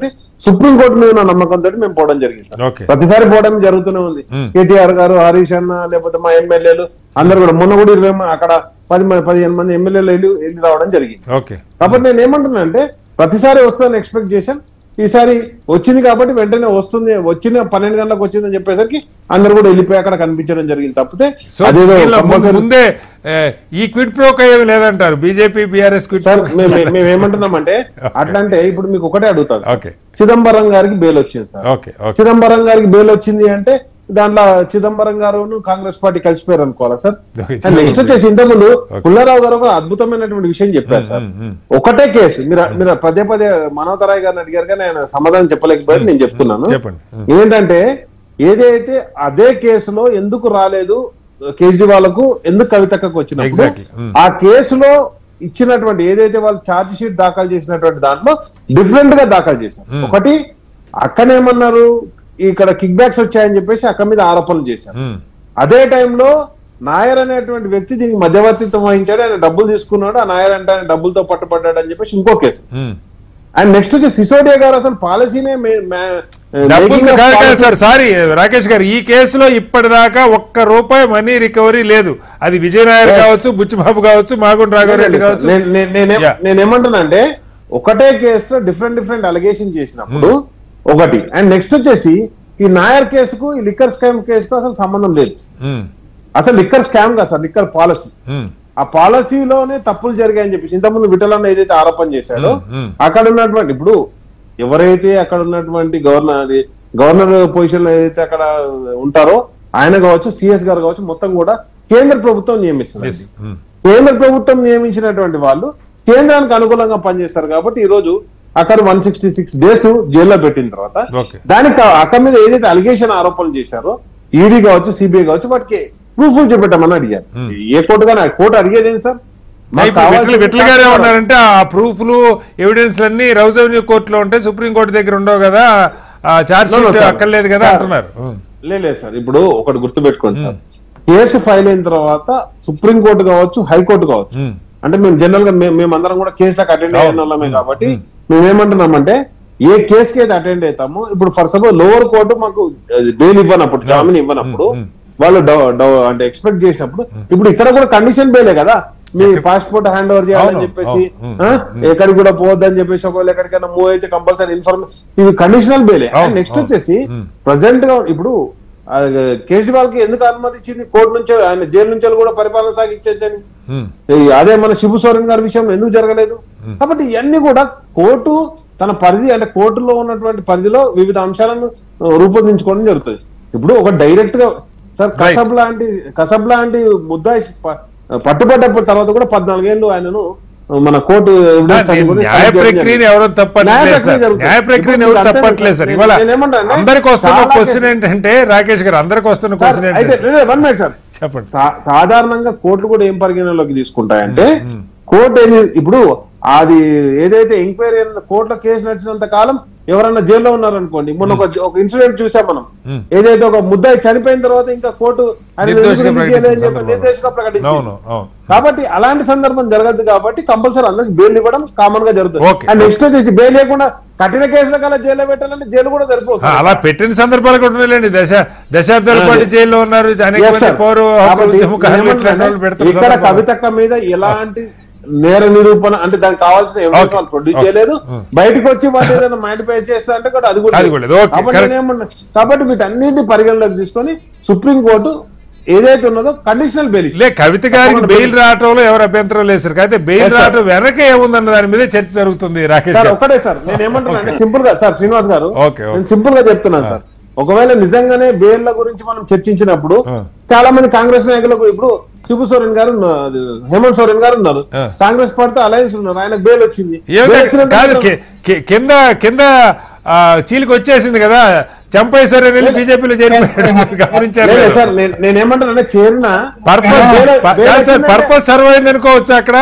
సుప్రీంకోర్టు మీద నమ్మకంతో మేము పోవడం జరిగింది. ప్రతిసారి పోవడం జరుగుతూనే ఉంది. కేటీఆర్ గారు, హరీష్ అన్న, లేకపోతే మా ఎమ్మెల్యేలు అందరు కూడా మొన్న కూడా 20 అక్కడ 10-15 మంది ఎమ్మెల్యేలు వెళ్ళి రావడం జరిగింది. కాబట్టి నేను ఏమంటున్నా అంటే ప్రతిసారి వస్తుందని ఎక్స్పెక్ట్ చేశాను. ఈసారి వచ్చింది కాబట్టి వెంటనే వస్తుంది, వచ్చిన 12 గంటలకు వచ్చిందని చెప్పేసరికి అందరు కూడా వెళ్ళిపోయి అక్కడ కనిపించడం జరిగింది. తప్పితే ముందే ఈ క్విడ్ ప్రోకో ఏమి లేదంటారు బీజేపీ బీఆర్ఎస్. మేము ఏమంటున్నామంటే అట్లా అంటే ఇప్పుడు మీకు ఒకటే అడుగుతాను, చిదంబరం గారికి బెయిల్ వచ్చింది సార్. చిదంబరం గారికి బెయిల్ వచ్చింది అంటే దాంట్లో చిదంబరం గారు కాంగ్రెస్ పార్టీ కలిసిపోయారు అనుకోవాలా సార్? నెక్స్ట్ వచ్చేసి ఇంతకుముందు పుల్లారావు గారు ఒక అద్భుతమైనటువంటి విషయం చెప్పారు సార్. ఒకటే కేసు మీరు పదే మనోహర్ గారిని అడిగారు కానీ ఆయన సమాధానం చెప్పలేకపోయారు. నేను చెప్తున్నాను ఏంటంటే ఏదైతే అదే కేసులో ఎందుకు రాలేదు కేజ్రీవాల్కు, ఎందుకు కవితకు వచ్చినప్పుడు ఆ కేసులో ఇచ్చినటువంటి ఏదైతే వాళ్ళు ఛార్జ్ షీట్ దాఖలు చేసినటువంటి దాంట్లో డిఫరెంట్ గా దాఖలు చేశారు. ఒకటి అక్కనేమన్నారు, ఇక్కడ కిక్ బ్యాక్స్ వచ్చాయని చెప్పేసి అక్క మీద ఆరోపణలు చేశారు. అదే టైంలో నాయర్ అనేటువంటి వ్యక్తి దీనికి మధ్యవర్తిత్వం వహించాడు, ఆయన డబ్బులు తీసుకున్నాడు, ఆ నాయర్ అంటే ఆయన డబ్బులతో పట్టుబడ్డాడు అని చెప్పేసి ఇంకో కేసు. అండ్ నెక్స్ట్ వచ్చి సిసోడియా గారు అసలు పాలసీనే సారీ రాకేష్ గారు, ఈ కేసులో ఇప్పటిదాకా ₹1 మనీ రికవరీ లేదు. అది విజయనాయర్ కావచ్చు, బుచ్చిబాబు కావచ్చు, మాగుంట రాఘవరెడ్డి కావచ్చు. నేనేమంటున్నా అంటే ఒకటే కేసులో డిఫరెంట్ అలిగేషన్ చేసినప్పుడు ఒకటి. అండ్ నెక్స్ట్ వచ్చేసి ఈ నాయర్ కేసుకు, ఈ లిక్కర్ స్కామ్ కేసుకు అసలు సంబంధం లేదు. అసలు లిక్కర్ స్కామ్ కాదు సార్, లిక్కర్ పాలసీ. ఆ పాలసీలోనే తప్పులు జరిగాయని చెప్పేసి ఇంతకుముందు విఠలన్న ఏదైతే ఆరోపణ చేశాడో అక్కడ ఉన్నటువంటి ఇప్పుడు ఎవరైతే అక్కడ ఉన్నటువంటి గవర్నర్ పొజిషన్ లో ఏదైతే అక్కడ ఉంటారో ఆయన కావచ్చు, సిఎస్ గారు కావచ్చు, మొత్తం కూడా కేంద్ర ప్రభుత్వం నియమిస్తుంది. కేంద్ర ప్రభుత్వం నియమించినటువంటి వాళ్ళు కేంద్రానికి అనుకూలంగా పనిచేస్తారు కాబట్టి ఈ రోజు అక్కడ 166 days జైల్లో పెట్టిన తర్వాత దానికి అక్కడ మీద ఏదైతే అలిగేషన్ ఆరోపణలు చేశారో ఈడీ కావచ్చు, సిబిఐ కావచ్చు, వాటికి ప్రూఫ్లు చూపెట్టమని అడిగారు. ఏ కోర్టు కానీ కోర్టు అడిగేది ఏంటి సార్? విట్ల గారు ఏమన్నారంటే ఆ ప్రూఫ్లు ఎవిడెన్స్ అన్ని రెవెన్యూ కోర్టులో ఉంటాయి, సుప్రీం కోర్టు దగ్గర ఉండవు కదా, చార్జ్ షీట్ అక్కర్లేదు కదా అంటున్నారు. లేదు సార్, ఇప్పుడు ఒకటి గుర్తుపెట్టుకోండి సార్, కేసు ఫైల్ అయిన తర్వాత సుప్రీం కోర్టు కావచ్చు, హైకోర్టు కావచ్చు, అంటే మేము జనరల్ గా మేమందరం కూడా కేసులకు అటెండ్ అయిన వాళ్ళమే కాబట్టి మేమేమంటున్నామంటే ఏ కేసుకి అయితే అటెండ్ అవుతామో, ఇప్పుడు ఫర్ సపోజ్ లోవర్ కోర్టు మాకు బెయిల్ ఇవ్వనప్పుడు, జామీన్ ఇవ్వనప్పుడు వాళ్ళు అంటే ఎక్స్పెక్ట్ చేసినప్పుడు, ఇప్పుడు ఇక్కడ కూడా కండిషన్ బెయిలే కదా, మీ పాస్పోర్ట్ హ్యాండ్ ఓవర్ చేయాలని చెప్పేసి, ఎక్కడికి కూడా పోవద్దని చెప్పేసి, ఒకవేళ ఎక్కడికైనా మూవ్ అయితే కంపల్సరీ ఇన్ఫర్మేషన్, ఇవి కండిషనల్ బెయిలే. నెక్స్ట్ వచ్చేసి ప్రజెంట్ గా ఇప్పుడు కేజ్రీవాల్ కి ఎందుకు అనుమతి ఇచ్చింది కోర్టు నుంచి, ఆయన జైలు నుంచి కూడా పరిపాలన సాగించని, అదే మన శిబు సోరెన్ గారి విషయంలో ఎందుకు జరగలేదు? కాబట్టి ఇవన్నీ కూడా కోర్టు తన పరిధి, అంటే కోర్టులో ఉన్నటువంటి పరిధిలో వివిధ అంశాలను రూపొందించుకోవడం జరుగుతుంది. ఇప్పుడు ఒక డైరెక్ట్ గా సార్ కసబ్ లాంటి ముద్దాయి పట్టుబడ్డ తర్వాత కూడా 14 ఏళ్ళు ఆయనను మన కోర్టు న్యాయ ప్రక్రియని ఎవరో తప్పట్లేదు సార్. ఇవాళ అందరికి వస్తున్న క్వశ్చన్ ఏంటంటే, రాకేష్ గారు అందరికి వస్తున్న క్వశ్చన్ ఏంటంటే సార్ చెప్పండి, సాధారణంగా కోర్టులు కూడా ఏం పరిగణలోకి తీసుకుంటాయంటే, కోర్టు ఇప్పుడు అది ఏదైతే ఎంక్వైరీ కోర్టులో కేసు నడిచినంత కాలం ఎవరన్నా జైల్లో ఉన్నారనుకోండి, మొన్న ఒక ఇన్సిడెంట్ చూసాం మనం, ఏదైతే ఒక ముద్దాయి చనిపోయిన తర్వాత ఇంకా కోర్టు నిర్దేశంగా ప్రకటించింది. కాబట్టి అలాంటి సందర్భం జరగదు కాబట్టి కంపల్సరీ అందరికి బెయిల్ ఇవ్వడం కామన్ గా జరుగుతుంది. అండ్ నెక్స్ట్ వచ్చేసి బెయిల్ లేకుండా కఠిన కేసుల కల్లా జైల్లో పెట్టాలంటే జైలు కూడా సరిపోతుంది. అలా పెట్టిన సందర్భాలు కూడా ఉన్నాయండి, దశాబ్దాల పాటు జైల్లో ఉన్నారు. ఇక్కడ కవితక్క మీద ఎలాంటి నేర నిరూపణ అంటే దానికి కావాల్సిన ఎవిడెన్స్ వాళ్ళు ప్రొడ్యూస్ చేయలేదు, బయటకు వచ్చి వాళ్ళు ఏదైనా మైండిఫై చేస్తా అంటే కూడా అది కూడా. కాబట్టి వీటన్నిటిని పరిగణలోకి తీసుకొని సుప్రీంకోర్టు ఏదైతే ఉన్నదో కండిషనల్ బెయిల్ కవిత గారికి బెయిల్ రావటంలో ఎవరు అభ్యంతరం లేదు సార్, అయితే బెయిల్ రావటం వెనక ఏముందన్న దాని మీద చర్చ జరుగుతుంది. రాకేష్ సార్ ఒకటే సార్, నేను ఏమంటున్నా అంటే సింపుల్ గా సార్, శ్రీనివాస్ గారు నేను సింపుల్ గా చెప్తున్నాను సార్, ఒకవేళ నిజంగానే బెయిల్ల గురించి మనం చర్చించినప్పుడు చాలా మంది కాంగ్రెస్ నాయకులకు, ఇప్పుడు శిబు సోరెన్ గారు, హేమంత్ సోరెన్ గారు ఉన్నారు, కాంగ్రెస్ పార్టీతో అలయన్స్ ఉన్నారు, ఆయనకు బెయిల్ వచ్చింది, కింద కింద చీలికి వచ్చేసింది కదా, చంపేశ్వర బీజేపీలో గమనించారు సార్. నేనేమంటానంటే చేరిన పర్పస్ సర్వ్ అయింది అనుకోవచ్చు అక్కడ.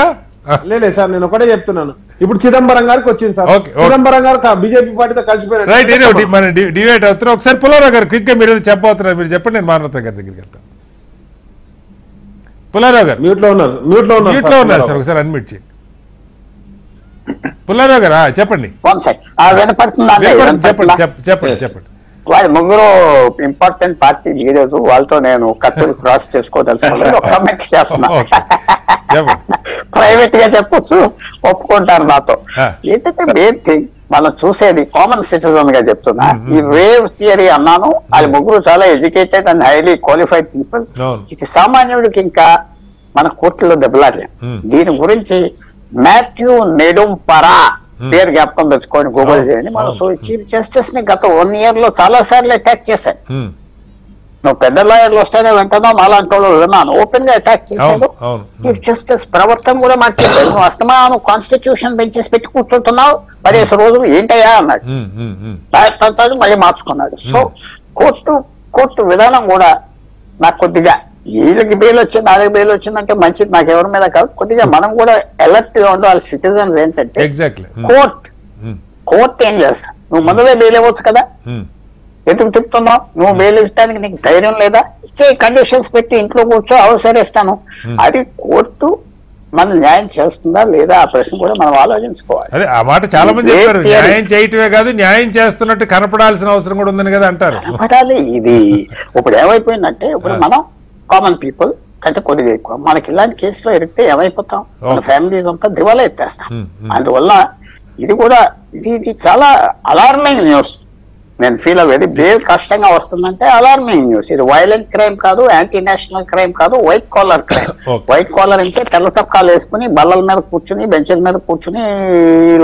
లేదు సార్, నేను ఒకటే చెప్తున్నాను, ఇప్పుడు చిదంబరం గారికి వచ్చింది సార్, చిదంబరం గారు బీజేపీ పార్టీతో కలిసిపోయారు. రైట్, మన డివైడ్ అవుతున్నారు. ఒకసారి పుల్లారావు గారు క్విక్ గా మీరు చెప్పబోతున్నారు, మీరు చెప్పండి, నేను మానవత గారి దగ్గరికి వెళ్తాను. పుల్లారావు గారు మ్యూట్ లో ఉన్నారు సార్, ఒకసారి అన్మ్యూట్ చేయండి. పుల్లారావు గారు చెప్పండి. చెప్పండి. వాళ్ళ ముగ్గురు ఇంపార్టెంట్ పార్టీ లీడర్స్, వాళ్ళతో నేను కత్తులు క్రాస్ చేసుకోదలుచుకోలేదు, ఒక కమెంట్ చేస్తున్నా, ప్రైవేట్ గా చెప్పొచ్చు, ఒప్పుకుంటారు నాతో. ఏంటంటే మెయిన్ థింగ్ మనం చూసేది కామన్ సిటిజన్ గా చెప్తున్నా, ఈ వేవ్ థియరీ అన్నాను, అది ముగ్గురు చాలా educated and highly qualified people. ఇది సామాన్యుడికి ఇంకా మన కోర్టులో దెబ్బలాడలేం. దీని గురించి మాథ్యూ నెడుంపరా పేరు జ్ఞాపకం తెచ్చుకొని గూగుల్ చేయండి. మన చీఫ్ జస్టిస్ ని గత 1 year లో చాలా సార్లు అటాక్ చేశాడు. నువ్వు పెద్ద లాయర్లు వస్తేనే వెంటనే అలాంటి వాళ్ళు విన్నాను, ఓపెన్ గా అటాక్ చేశాడు. చీఫ్ జస్టిస్ ప్రవర్తన కూడా మార్చేశాడు. నువ్వు అస్తమాను కాన్స్టిట్యూషన్ బెంచెస్ పెట్టి కూర్చుంటున్నావు, 10 రోజులు ఏంటయ్యా అన్నాడు, మళ్ళీ మార్చుకున్నాడు. సో కోర్టు విధానం కూడా నాకు కొద్దిగా వీళ్ళకి బెయిల్ వచ్చింది, వాళ్ళకి బెయిల్ వచ్చిందంటే మంచిది, నాకు ఎవరి మీద కాదు, కొద్దిగా మనం కూడా అలర్ట్ గా ఉండాలి సిటిజన్స్. ఏంటంటే కోర్టు ఏం చేస్తా, నువ్వు మొదలే బెయిల్ ఇవ్వచ్చు కదా, ఎందుకు చెప్తున్నావు, నువ్వు బెయిల్ ఇస్తానికి నీకు ధైర్యం లేదా, ఇచ్చే కండిషన్స్ పెట్టి ఇంట్లో కూర్చో, అవసరిస్తాను. అది కోర్టు మన న్యాయం చేస్తుందా లేదా ఆ ప్రశ్న కూడా మనం ఆలోచించుకోవాలి. అదే ఆ మాట చాలా మంది చెప్పారు, న్యాయం చేయటమే కాదు న్యాయం చేస్తున్నట్టు కనపడాల్సిన అవసరం కూడా ఉందని కదా అంటారు. కనపడాలి. ఇది ఇప్పుడు ఏమైపోయిందంటే, ఇప్పుడు మనం కామన్ పీపుల్ కంటే కొద్దిగా ఎక్కువ, మనకి ఇలాంటి కేసులో ఎరిగితే ఏమైపోతాం, మన ఫ్యామిలీస్ అంతా దివాలా ఎత్తేస్తాం. అందువల్ల ఇది కూడా ఇది చాలా అలార్మింగ్ న్యూస్. నేను ఫీల్ అవ్వేది, బెయిల్ కష్టంగా వస్తుందంటే అలార్మింగ్ న్యూస్. ఇది వైలెంట్ క్రైమ్ కాదు, యాంటీ నేషనల్ క్రైమ్ కాదు, white collar crime. White collar అంటే తెల్ల చొక్కాలు వేసుకుని బల్లల మీద కూర్చుని బెంచెల మీద కూర్చుని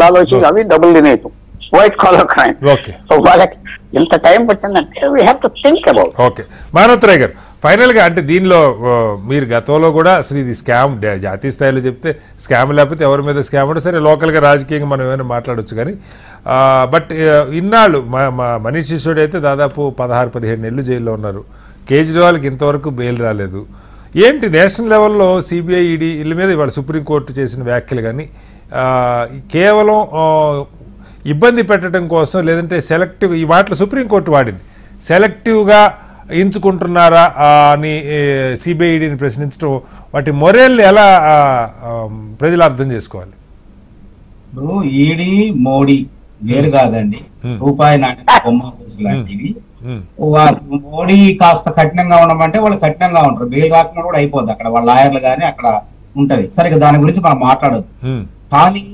లాలోచి అవి డబ్బులు తినేయటం, వైట్ కాలర్ క్రైమ్. సో వాళ్ళకి ఇంత టైం పట్టిందంటే we have to think about. Okay, మానవతరాయ్ గారు ఫైనల్ గా అంటే దీనిలో మీరు గతంలో కూడా అసలు ఇది స్కామ్, జాతీయ స్థాయిలో చెప్తే స్కామ్, లేకపోతే ఎవరి మీద స్కామ్ అంటే సరే లోకల్గా రాజకీయంగా మనం ఏమైనా మాట్లాడవచ్చు, కానీ బట్ ఇన్నాళ్ళు మనీష్ సిసోడియా అయితే దాదాపు 16-17 నెలలు జైల్లో ఉన్నారు. కేజ్రీవాల్కి ఇంతవరకు బెయిల్ రాలేదు. ఏంటి నేషనల్ లెవెల్లో సిబిఐ ఈడీ వీళ్ళ మీద ఇవాళ సుప్రీంకోర్టు చేసిన వ్యాఖ్యలు కానీ కేవలం ఇబ్బంది పెట్టడం కోసం, లేదంటే సెలెక్టివ్, ఈ మాటలు సుప్రీంకోర్టు వాడింది, సెలెక్టివ్గా ఎంచుకుంటున్నారా అని సిబిఐ ఈడీని ప్రశ్నించడం, వాటి మొరేల్ని ఎలా ప్రజలు అర్థం చేసుకోవాలి? ఇప్పుడు ఈడీ మోడీ వేరు కాదండి, రూపాయి నాటిన బొమ్మ లాంటివి. మోడీ కాస్త కఠినంగా ఉండమంటే వాళ్ళు కఠినంగా ఉంటారు, బెయిల్ రాకుండా కూడా అయిపోద్ది అక్కడ వాళ్ళ లాయర్లు కానీ అక్కడ ఉంటది. సరిగ్గా దాని గురించి మనం మాట్లాడదు. కానీ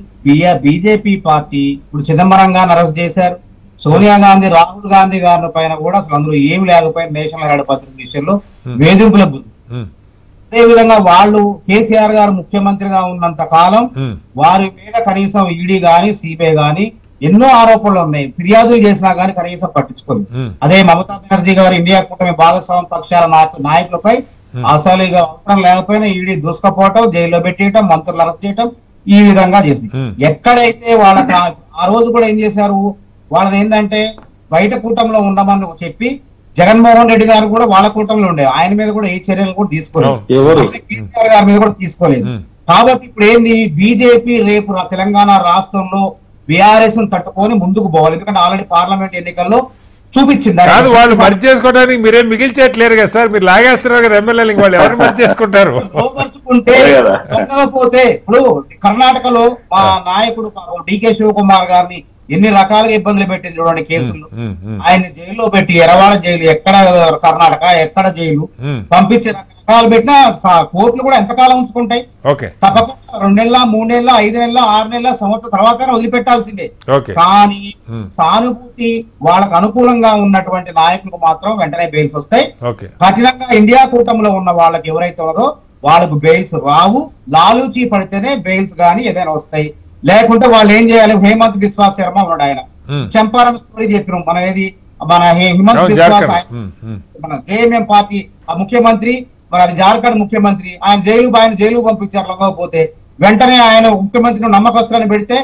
బీజేపీ పార్టీ ఇప్పుడు చిదంబరం గారిని అరెస్ట్ చేశారు, సోనియా గాంధీ, రాహుల్ గాంధీ గారి పైన కూడా అసలు అందులో ఏమి లేకపోయినా నేషనల్ హెరాల్డ్ పత్రిక విషయంలో వేధింపులకు. అదే విధంగా వాళ్ళు కేసీఆర్ గారు ముఖ్యమంత్రిగా ఉన్నంత కాలం వారి మీద కనీసం ఈడీ గాని సిబిఐ గాని ఎన్నో ఆరోపణలు ఉన్నాయి, ఫిర్యాదులు చేసినా గానీ కనీసం పట్టించుకోలేదు. అదే మమతా బెనర్జీ గారు ఇండియా కూటమి భాగస్వామ్య పక్షాల నాయకులపై అసలు అవసరం లేకపోయినా ఈడీ దూసుకపోవటం, జైల్లో పెట్టేయటం, మంత్రులు అరెస్ట్ చేయటం, ఈ విధంగా చేసింది. ఎక్కడైతే వాళ్ళకి ఆ రోజు కూడా ఏం చేశారు, వాళ్ళని ఏంటంటే బయట కూటమిలో ఉండమని చెప్పి జగన్మోహన్ రెడ్డి గారు కూడా వాళ్ళ కూటమిలో ఉండే, ఆయన మీద కూడా ఏ చర్యలు కూడా తీసుకోలేదు, కేసీఆర్ గారి మీద కూడా తీసుకోలేదు. కాబట్టి ఇప్పుడు ఏంది, బీజేపీ రేపు తెలంగాణ రాష్ట్రంలో బీఆర్ఎస్ తట్టుకొని ముందుకు పోవాలి. ఎందుకంటే ఆల్రెడీ పార్లమెంట్ ఎన్నికల్లో చూపించింది. వాళ్ళు మర్చి చేసుకోవడానికి మీరేం మిగిల్చేయట్లేరు కదా సార్, మీరు లాగేస్తున్నారు కదా ఎమ్మెల్యేలు, వాళ్ళు ఎవరు మర్చి చేసుకుంటారు? పోతే ఇప్పుడు కర్ణాటకలో మా నాయకుడు డికే శివకుమార్ గారిని ఎన్ని రకాలుగా ఇబ్బందులు పెట్టింది చూడండి కేసులు. ఆయన జైల్లో పెట్టి, ఎరవాడ జైలు ఎక్కడ కర్ణాటక, ఎక్కడ జైలు పంపించి రకరకాలు పెట్టినా కోర్టులు కూడా ఎంతకాలం ఉంచుకుంటాయి? తప్పకుండా 2 నెలల, 3 నెలల, 5 నెలల, 6 నెలల, సంవత్సరం తర్వాత వదిలిపెట్టాల్సిందే. కానీ సానుభూతి వాళ్ళకు అనుకూలంగా ఉన్నటువంటి నాయకులకు మాత్రం వెంటనే బెయిల్స్ వస్తాయి. కఠినంగా ఇండియా కూటమిలో ఉన్న వాళ్ళకి ఎవరైతే ఉన్నారో వాళ్ళకు బెయిల్స్ రావు. లాలూచీ పడితేనే బెయిల్స్ గానీ ఏదైనా వస్తాయి, లేకుంటే వాళ్ళు ఏం చేయాలి? హేమంత్ బిశ్వా శర్మ ఉన్నాడు, ఆయన చంపారం స్టోరీ చెప్పినాం మన ఏది, మన హేమంత్ బిశ్వాస్ మన జేఎంఎం పార్టీ ముఖ్యమంత్రి, మరి అది జార్ఖండ్ ముఖ్యమంత్రి, ఆయన జైలు పంపించారు లొంగకపోతే. వెంటనే ఆయన ముఖ్యమంత్రిని నమ్మకస్తులని పెడితే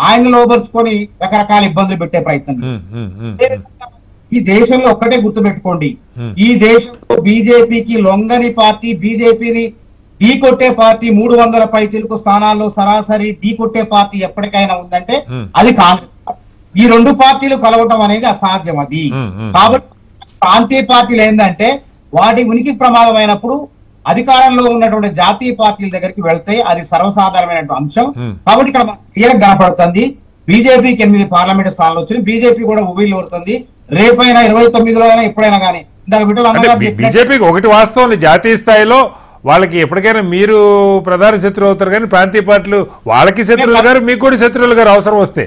ఆయన లోపరుచుకొని రకరకాల ఇబ్బందులు పెట్టే ప్రయత్నం చేస్తారు. ఈ దేశంలో ఒక్కటే గుర్తు పెట్టుకోండి, ఈ దేశంలో బీజేపీకి లొంగని పార్టీ, బీజేపీని ఢీ కొట్టే పార్టీ 300 పైచిలకు స్థానాల్లో సరాసరి ఢీ కొట్టే పార్టీ ఎప్పటికైనా ఉందంటే అది కాంగ్రెస్ పార్టీ. ఈ 2 పార్టీలు కలవటం అనేది అసాధ్యం. అది కాబట్టి ప్రాంతీయ పార్టీలు ఏంటంటే వాటి ఉనికి ప్రమాదమైనప్పుడు అధికారంలో ఉన్నటువంటి జాతీయ పార్టీల దగ్గరికి వెళ్తాయి, అది సర్వసాధారణమైన అంశం. కాబట్టి ఇక్కడ క్లియర్ కనపడుతుంది, బీజేపీకి 8 పార్లమెంట్ స్థానాలు వచ్చినాయి, బీజేపీ కూడా ఉవ్విళ్ళు ఊరుతుంది. రేపైనా 29లో అయినా ఎప్పుడైనా కానీ బీజేపీకి ఒకటి వాస్తవం, జాతీయ స్థాయిలో వాళ్ళకి ఎప్పటికైనా మీరు ప్రధాన శత్రువు అవుతారు, కానీ ప్రాంతీయ పార్టీలు వాళ్ళకి శత్రువులు గారు, మీకు కూడా శత్రువులు గారు అవసరం వస్తే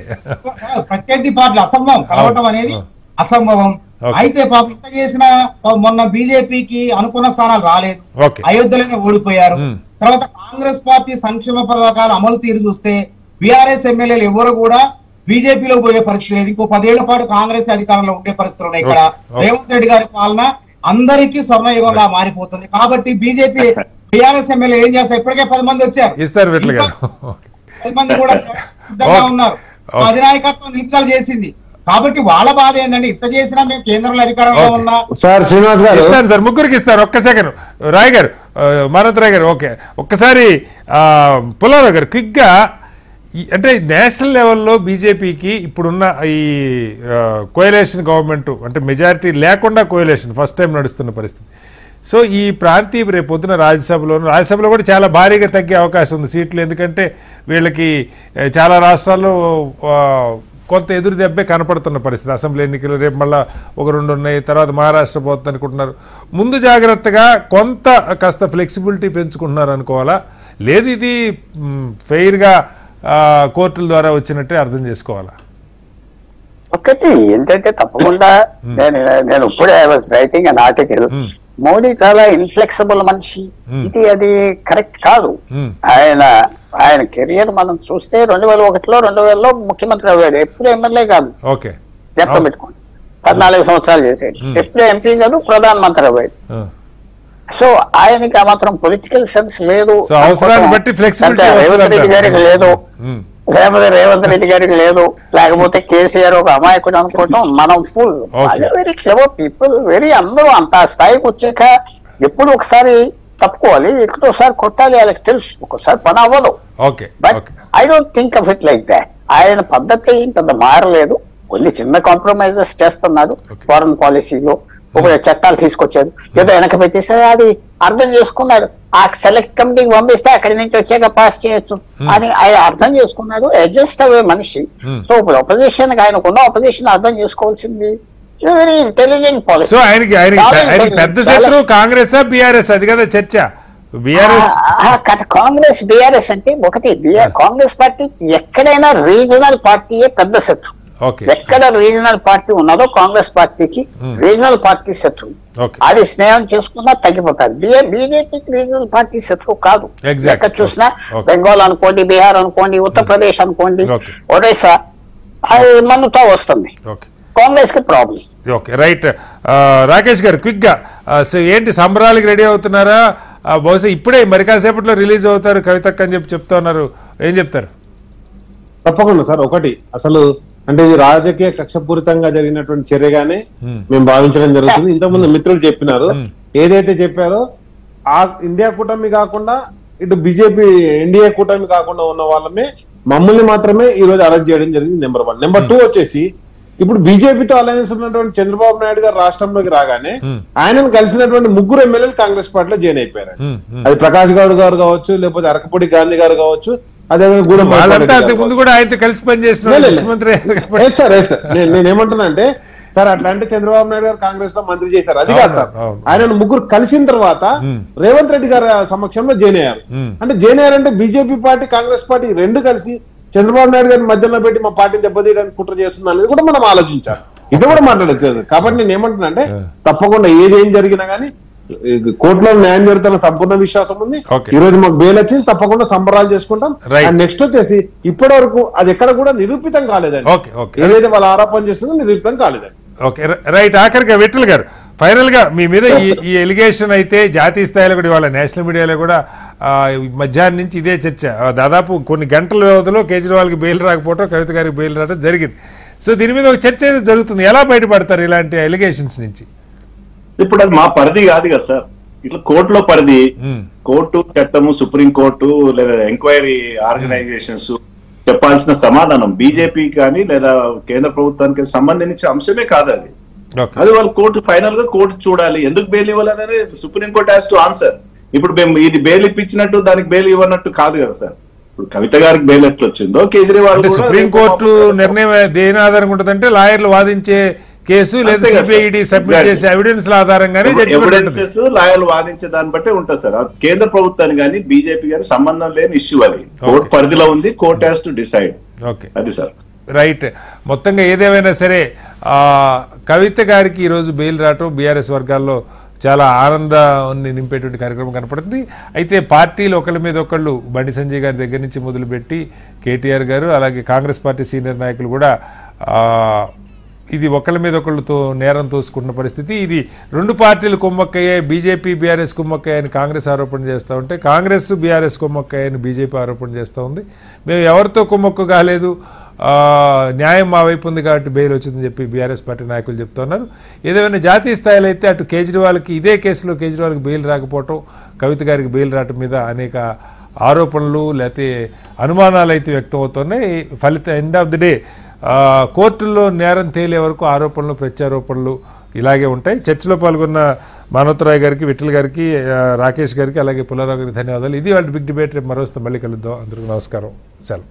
ప్రత్యర్థి పార్టీలు అసంభవం, కలవటం అనేది అసంభవం. అయితే పాపం ఇంత చేసిన మొన్న బీజేపీకి అనుకున్న స్థానాలు రాలేదు, అయోధ్యలోనే ఓడిపోయారు. తర్వాత కాంగ్రెస్ పార్టీ సంక్షేమ పథకాల అమలు తీరు చూస్తే బీఆర్ఎస్ ఎమ్మెల్యేలు ఎవరు కూడా బీజేపీలో పోయే పరిస్థితి లేదు. ఇంకో 10 ఏళ్ల పాటు కాంగ్రెస్ అధికారంలో ఉండే పరిస్థితులు ఉన్నాయి. ఇక్కడ రేవంత్ రెడ్డి గారి పాలన అందరికీ స్వర్ణయుగంలా మారిపోతుంది. కాబట్టి బీజేపీ బీఆర్ఎస్ ఎమ్మెల్యే ఏం చేస్తారు, ఇప్పటికే 10 మంది వచ్చారు, 10 మంది కూడా సిద్ధంగా ఉన్నారు, అధినాయకత్వం నిలుపుదల చేసింది. కాబట్టి వాళ్ళ బాధ ఏంటంటే ఇంత చేసినా మేము కేంద్రంలో అధికారంలో ఉన్నా. సార్ శ్రీనివాస్ గారు ఇస్తాను సార్, ముగ్గురికి ఇస్తాను. ఒక్క సెకండ్ రాయ్ గారు, మానత్ రాయ్ గారు, ఓకే ఒక్కసారి పుల్లారావు గారు క్విక్గా, అంటే నేషనల్ లెవెల్లో బీజేపీకి ఇప్పుడున్న ఈ కోయలేషన్ గవర్నమెంట్, అంటే మెజారిటీ లేకుండా కోయలేషన్ ఫస్ట్ టైం నడుస్తున్న పరిస్థితి. సో ఈ ప్రాంతీయ రేపు పొద్దున రాజ్యసభలో కూడా చాలా భారీగా తగ్గే అవకాశం ఉంది సీట్లు, ఎందుకంటే వీళ్ళకి చాలా రాష్ట్రాల్లో కొంత ఎదురు దెబ్బే కనపడుతున్న పరిస్థితి. అసెంబ్లీ ఎన్నికలు రేపు మళ్ళీ 1-2 ఉన్నాయి, తర్వాత మహారాష్ట్ర పోతుంది అనుకుంటున్నారు. ముందు జాగ్రత్తగా కొంత కాస్త ఫ్లెక్సిబిలిటీ పెంచుకుంటున్నారు అనుకోవాలా, లేదు ఇది ఫెయిర్గా కోర్టుల ద్వారా వచ్చినట్టే అర్థం చేసుకోవాలా? ఒకటి ఏంటంటే తప్పకుండా నేను ఇప్పుడే I was writing an article, Modi చాలా ఇన్ఫ్లెక్సిబుల్ మనిషి, అది కరెక్ట్ కాదు. ఆయన కెరియర్ మనం చూస్తే 2001లో 2000లో ముఖ్యమంత్రి అయ్యాడు, ఎప్పుడు ఎమ్మెల్యే కాదు, జ్ఞాపకం పెట్టుకోండి, 14 సంవత్సరాలు చేసేది, ఎప్పుడు ఎంపీ కాదు, ప్రధానమంత్రి అయ్యాడు. సో ఆయనకి ఆ మాత్రం పొలిటికల్ సెన్స్ లేదు, రేవంత్ రెడ్డి గారికి లేదు, రేవంత్ రెడ్డి గారికి లేదు, లేకపోతే కేసీఆర్ ఒక అమాయకుడు అనుకోవటం మనం ఫుల్. వెరీ క్లెవర్ పీపుల్, అందరూ అంత స్థాయికి వచ్చాక ఎప్పుడు ఒకసారి తప్పుకోవాలి, ఒకసారి కొట్టాలి, వాళ్ళకి తెలుసు ఒక్కోసారి పని అవ్వదు. Okay but I don't think of it like that. ఆయన పద్ధతి పెద్ద మారలేదు, కొన్ని చిన్న కాంప్రమైజెస్ చేస్తున్నాడు ఫారెన్ పాలసీలో. ఒక చట్టాలు తీసుకొచ్చాడు, ఏదో వెనక పెట్టేసరి అది అర్థం చేసుకున్నాడు. ఆ సెలెక్ట్ కమిటీకి పంపిస్తే అక్కడి నుంచి వచ్చాక పాస్ చేయొచ్చు అని ఆయన అర్థం చేసుకున్నాడు. అడ్జస్ట్ అయ్యే మనిషి. సో ఇప్పుడు అపోజిషన్ ఆయనకున్న అపోజిషన్ అర్థం చేసుకోవాల్సింది వెరీ ఇంటెలిజెంట్ పాలసీ. సో ఆయనకి పెద్ద శత్రువు కాంగ్రెస్ బీఆర్ఎస్, అది కదా చర్చ. బీఆర్ఎస్ కాంగ్రెస్ బీఆర్ఎస్ అంటే ఒకటి, కాంగ్రెస్ పార్టీ ఎక్కడైనా రీజనల్ పార్టీయే పెద్ద శత్రు. ఎక్కడ రీజనల్ పార్టీ ఉన్నదో కాంగ్రెస్ పార్టీకి రీజనల్ పార్టీ శత్రువు. అది స్నేహం చేసుకున్నా తగ్గిపోతారు. బీజేపీకి రీజనల్ పార్టీ శత్రువు కాదు. ఎక్కడ చూసినా బెంగాల్ అనుకోండి, బీహార్ అనుకోండి, ఉత్తరప్రదేశ్ అనుకోండి, ఒడిశా అది మన్నుతో వస్తుంది. కాంగ్రెస్ కి ప్రాబ్లం. Okay right. రాకేష్ గారు క్విక్ గా ఏంటి సంబరాలకి రెడీ అవుతున్నారా? బహుశా ఇప్పుడే మరి కాసేపట్లో రిలీజ్ అవుతారు కవితక్క అని చెప్తా ఉన్నారు, ఏం చెప్తారు? తప్పకుండా సార్. ఒకటి అసలు అంటే ఇది రాజకీయ కక్షపూరితంగా జరిగినటువంటి చర్యగానే మేము భావించడం జరుగుతుంది. ఇంతకుముందు మిత్రులు చెప్పినారు, ఏదైతే చెప్పారో ఆ ఇండియా కూటమి కాకుండా ఇటు బీజేపీ ఎన్డీఏ కూటమి కాకుండా ఉన్న వాళ్ళమే మమ్మల్ని మాత్రమే ఈ రోజు అరెస్ట్ చేయడం జరిగింది. నెంబర్ 1. నెంబర్ 2 వచ్చేసి ఇప్పుడు బీజేపీతో అలయన్స్ ఉన్నటువంటి చంద్రబాబు నాయుడు గారు రాష్ట్రంలోకి రాగానే ఆయనను కలిసినటువంటి 3 ఎమ్మెల్యేలు కాంగ్రెస్ పార్టీలో జాయిన్ అయిపోయారు. అది ప్రకాష్ గౌడ్ గారు కావచ్చు, లేకపోతే అరకపూడి గాంధీ గారు కావచ్చు, నేనేమంటున్నా అంటే సార్ అట్లా అంటే చంద్రబాబు నాయుడు గారు కాంగ్రెస్ లో మంత్రి చేశారు, అది కాదు సార్. ఆయన 3 కలిసిన తర్వాత రేవంత్ రెడ్డి గారి సమక్షంలో జాయిన్ అయ్యారు. అంటే జాయిన్ అయ్యారంటే బీజేపీ పార్టీ కాంగ్రెస్ పార్టీ 2 కలిసి చంద్రబాబు నాయుడు గారిని మధ్యలో పెట్టి మా పార్టీని దెబ్బతీయడానికి కుట్ర చేస్తుంది అనేది కూడా మనం ఆలోచించాలి. ఇది కూడా మాట్లాడచ్చు. కాబట్టి నేను ఏమంటున్నా అంటే తప్పకుండా ఏం జరిగినా కానీ కోర్టులో న్యాయం జరుగుతున్న సంపూర్ణ విశ్వాసం ఉంది. ఈ రోజు మాకు బెయిల్ వచ్చింది, తప్పకుండా సంబరాలు చేసుకుంటాం. నెక్స్ట్ వచ్చేసి ఇప్పటి వరకు అది ఎక్కడ కూడా నిరూపితం కాలేదండి. ఏదైతే వాళ్ళు ఆరోపణ చేస్తుందో నిరూపితం కాలేదండి. Okay right. ఆఖరిగా విఠల్ గారు ఫైనల్ గా మీ మీద ఈ ఎలిగేషన్ అయితే జాతీయ స్థాయిలో కూడా ఇవాళ నేషనల్ మీడియాలో కూడా మధ్యాహ్నం నుంచి ఇదే చర్చ. దాదాపు కొన్ని గంటల వ్యవధిలో కేజ్రీవాల్కి బెయిల్ రాకపోవడం, కవిత గారికి బెయిల్ రావడం జరిగింది. సో దీని మీద ఒక చర్చ అయితే జరుగుతుంది. ఎలా బయటపడతారు ఇలాంటి ఎలిగేషన్స్ నుంచి? ఇప్పుడు అది మా పరిధి కాదు కదా సార్, ఇట్లా కోర్టులో పరిధి. కోర్టు చట్టము, సుప్రీం కోర్టు లేదా ఎంక్వైరీ ఆర్గనైజేషన్స్ చెప్పాల్సిన సమాధానం బీజేపీ కానీ లేదా కేంద్ర ప్రభుత్వానికి సంబంధించిన అంశమే కాదు అది. అది వాళ్ళు కోర్టు ఫైనల్ గా కోర్టు చూడాలి. ఎందుకు బెయిల్ ఇవ్వాలని supreme court has to answer. ఇప్పుడు మేము ఇది బెయిల్ ఇప్పించినట్టు దానికి బెయిల్ ఇవ్వనట్టు కాదు కదా సార్. ఇప్పుడు కవిత గారికి బెయిల్ ఎట్లా వచ్చిందో కేజ్రీవాల్ సుప్రీం కోర్టు నిర్ణయం దేని ఆధారంగా ఉంటుందంటే లాయర్లు వాదించే కేసు లేదా సిబిఐడి సబ్మిట్ చేసే ఎవిడెన్స్ ఆధారంగానే ఎవిడెన్సెస్ లాయర్లు వాదించే దాన్ని బట్టే ఉంటుంది సార్. కేంద్ర ప్రభుత్వాన్ని కానీ బీజేపీ గానీ సంబంధం లేని ఇష్యూ అది. కోర్టు పరిధిలో ఉంది, court has to decide. Okay అది సార్. రైట్. మొత్తంగా ఏదేమైనా సరే కవిత గారికి ఈరోజు బెయిల్ రావటం బీఆర్ఎస్ వర్గాల్లో చాలా ఆనందాన్ని నింపేటువంటి కార్యక్రమం కనపడుతుంది. అయితే పార్టీలు ఒకళ్ళ మీద ఒకళ్ళు బండి సంజయ్ గారి దగ్గర నుంచి మొదలుపెట్టి కేటీఆర్ గారు అలాగే కాంగ్రెస్ పార్టీ సీనియర్ నాయకులు కూడా ఇది ఒకళ్ళ మీద ఒకళ్ళతో నేరం తోసుకుంటున్న పరిస్థితి. ఇది 2 పార్టీలు కుమ్మక్కయ్యాయి, బీజేపీ బీఆర్ఎస్ కుమ్మక్కయ్యాయని కాంగ్రెస్ ఆరోపణ చేస్తూ ఉంటే కాంగ్రెస్ బీఆర్ఎస్ కుమ్మక్కయ్యాయని బీజేపీ ఆరోపణ చేస్తూ ఉంది. మేము ఎవరితో కుమ్మక్కు కాలేదు, న్యాయం మా వైపు ఉంది కాబట్టి బెయిల్ వచ్చిందని చెప్పి బీఆర్ఎస్ పార్టీ నాయకులు చెప్తున్నారు. ఏదేమైనా జాతీయ స్థాయిలో అయితే అటు కేజ్రీవాల్కి ఇదే కేసులో కేజ్రీవాల్కి బెయిల్ రాకపోవటం, కవిత గారికి బెయిల్ రావటం మీద అనేక ఆరోపణలు లేకపోతే అనుమానాలు అయితే వ్యక్తం అవుతున్నాయి. ఫలితం ఎండ్ ఆఫ్ ది డే కోర్టుల్లో నేరం తేలే వరకు ఆరోపణలు ప్రత్యారోపణలు ఇలాగే ఉంటాయి. చర్చలో పాల్గొన్న మానవతరాయ్ గారికి, విఠల్ గారికి, రాకేష్ గారికి అలాగే పుల్లారావు గారికి ధన్యవాదాలు. ఇది వాళ్ళ బిగ్ డిబేట్. రేపు మరోస్తే మళ్ళీ కలుద్దాం. అందరికీ నమస్కారం. సెలవు.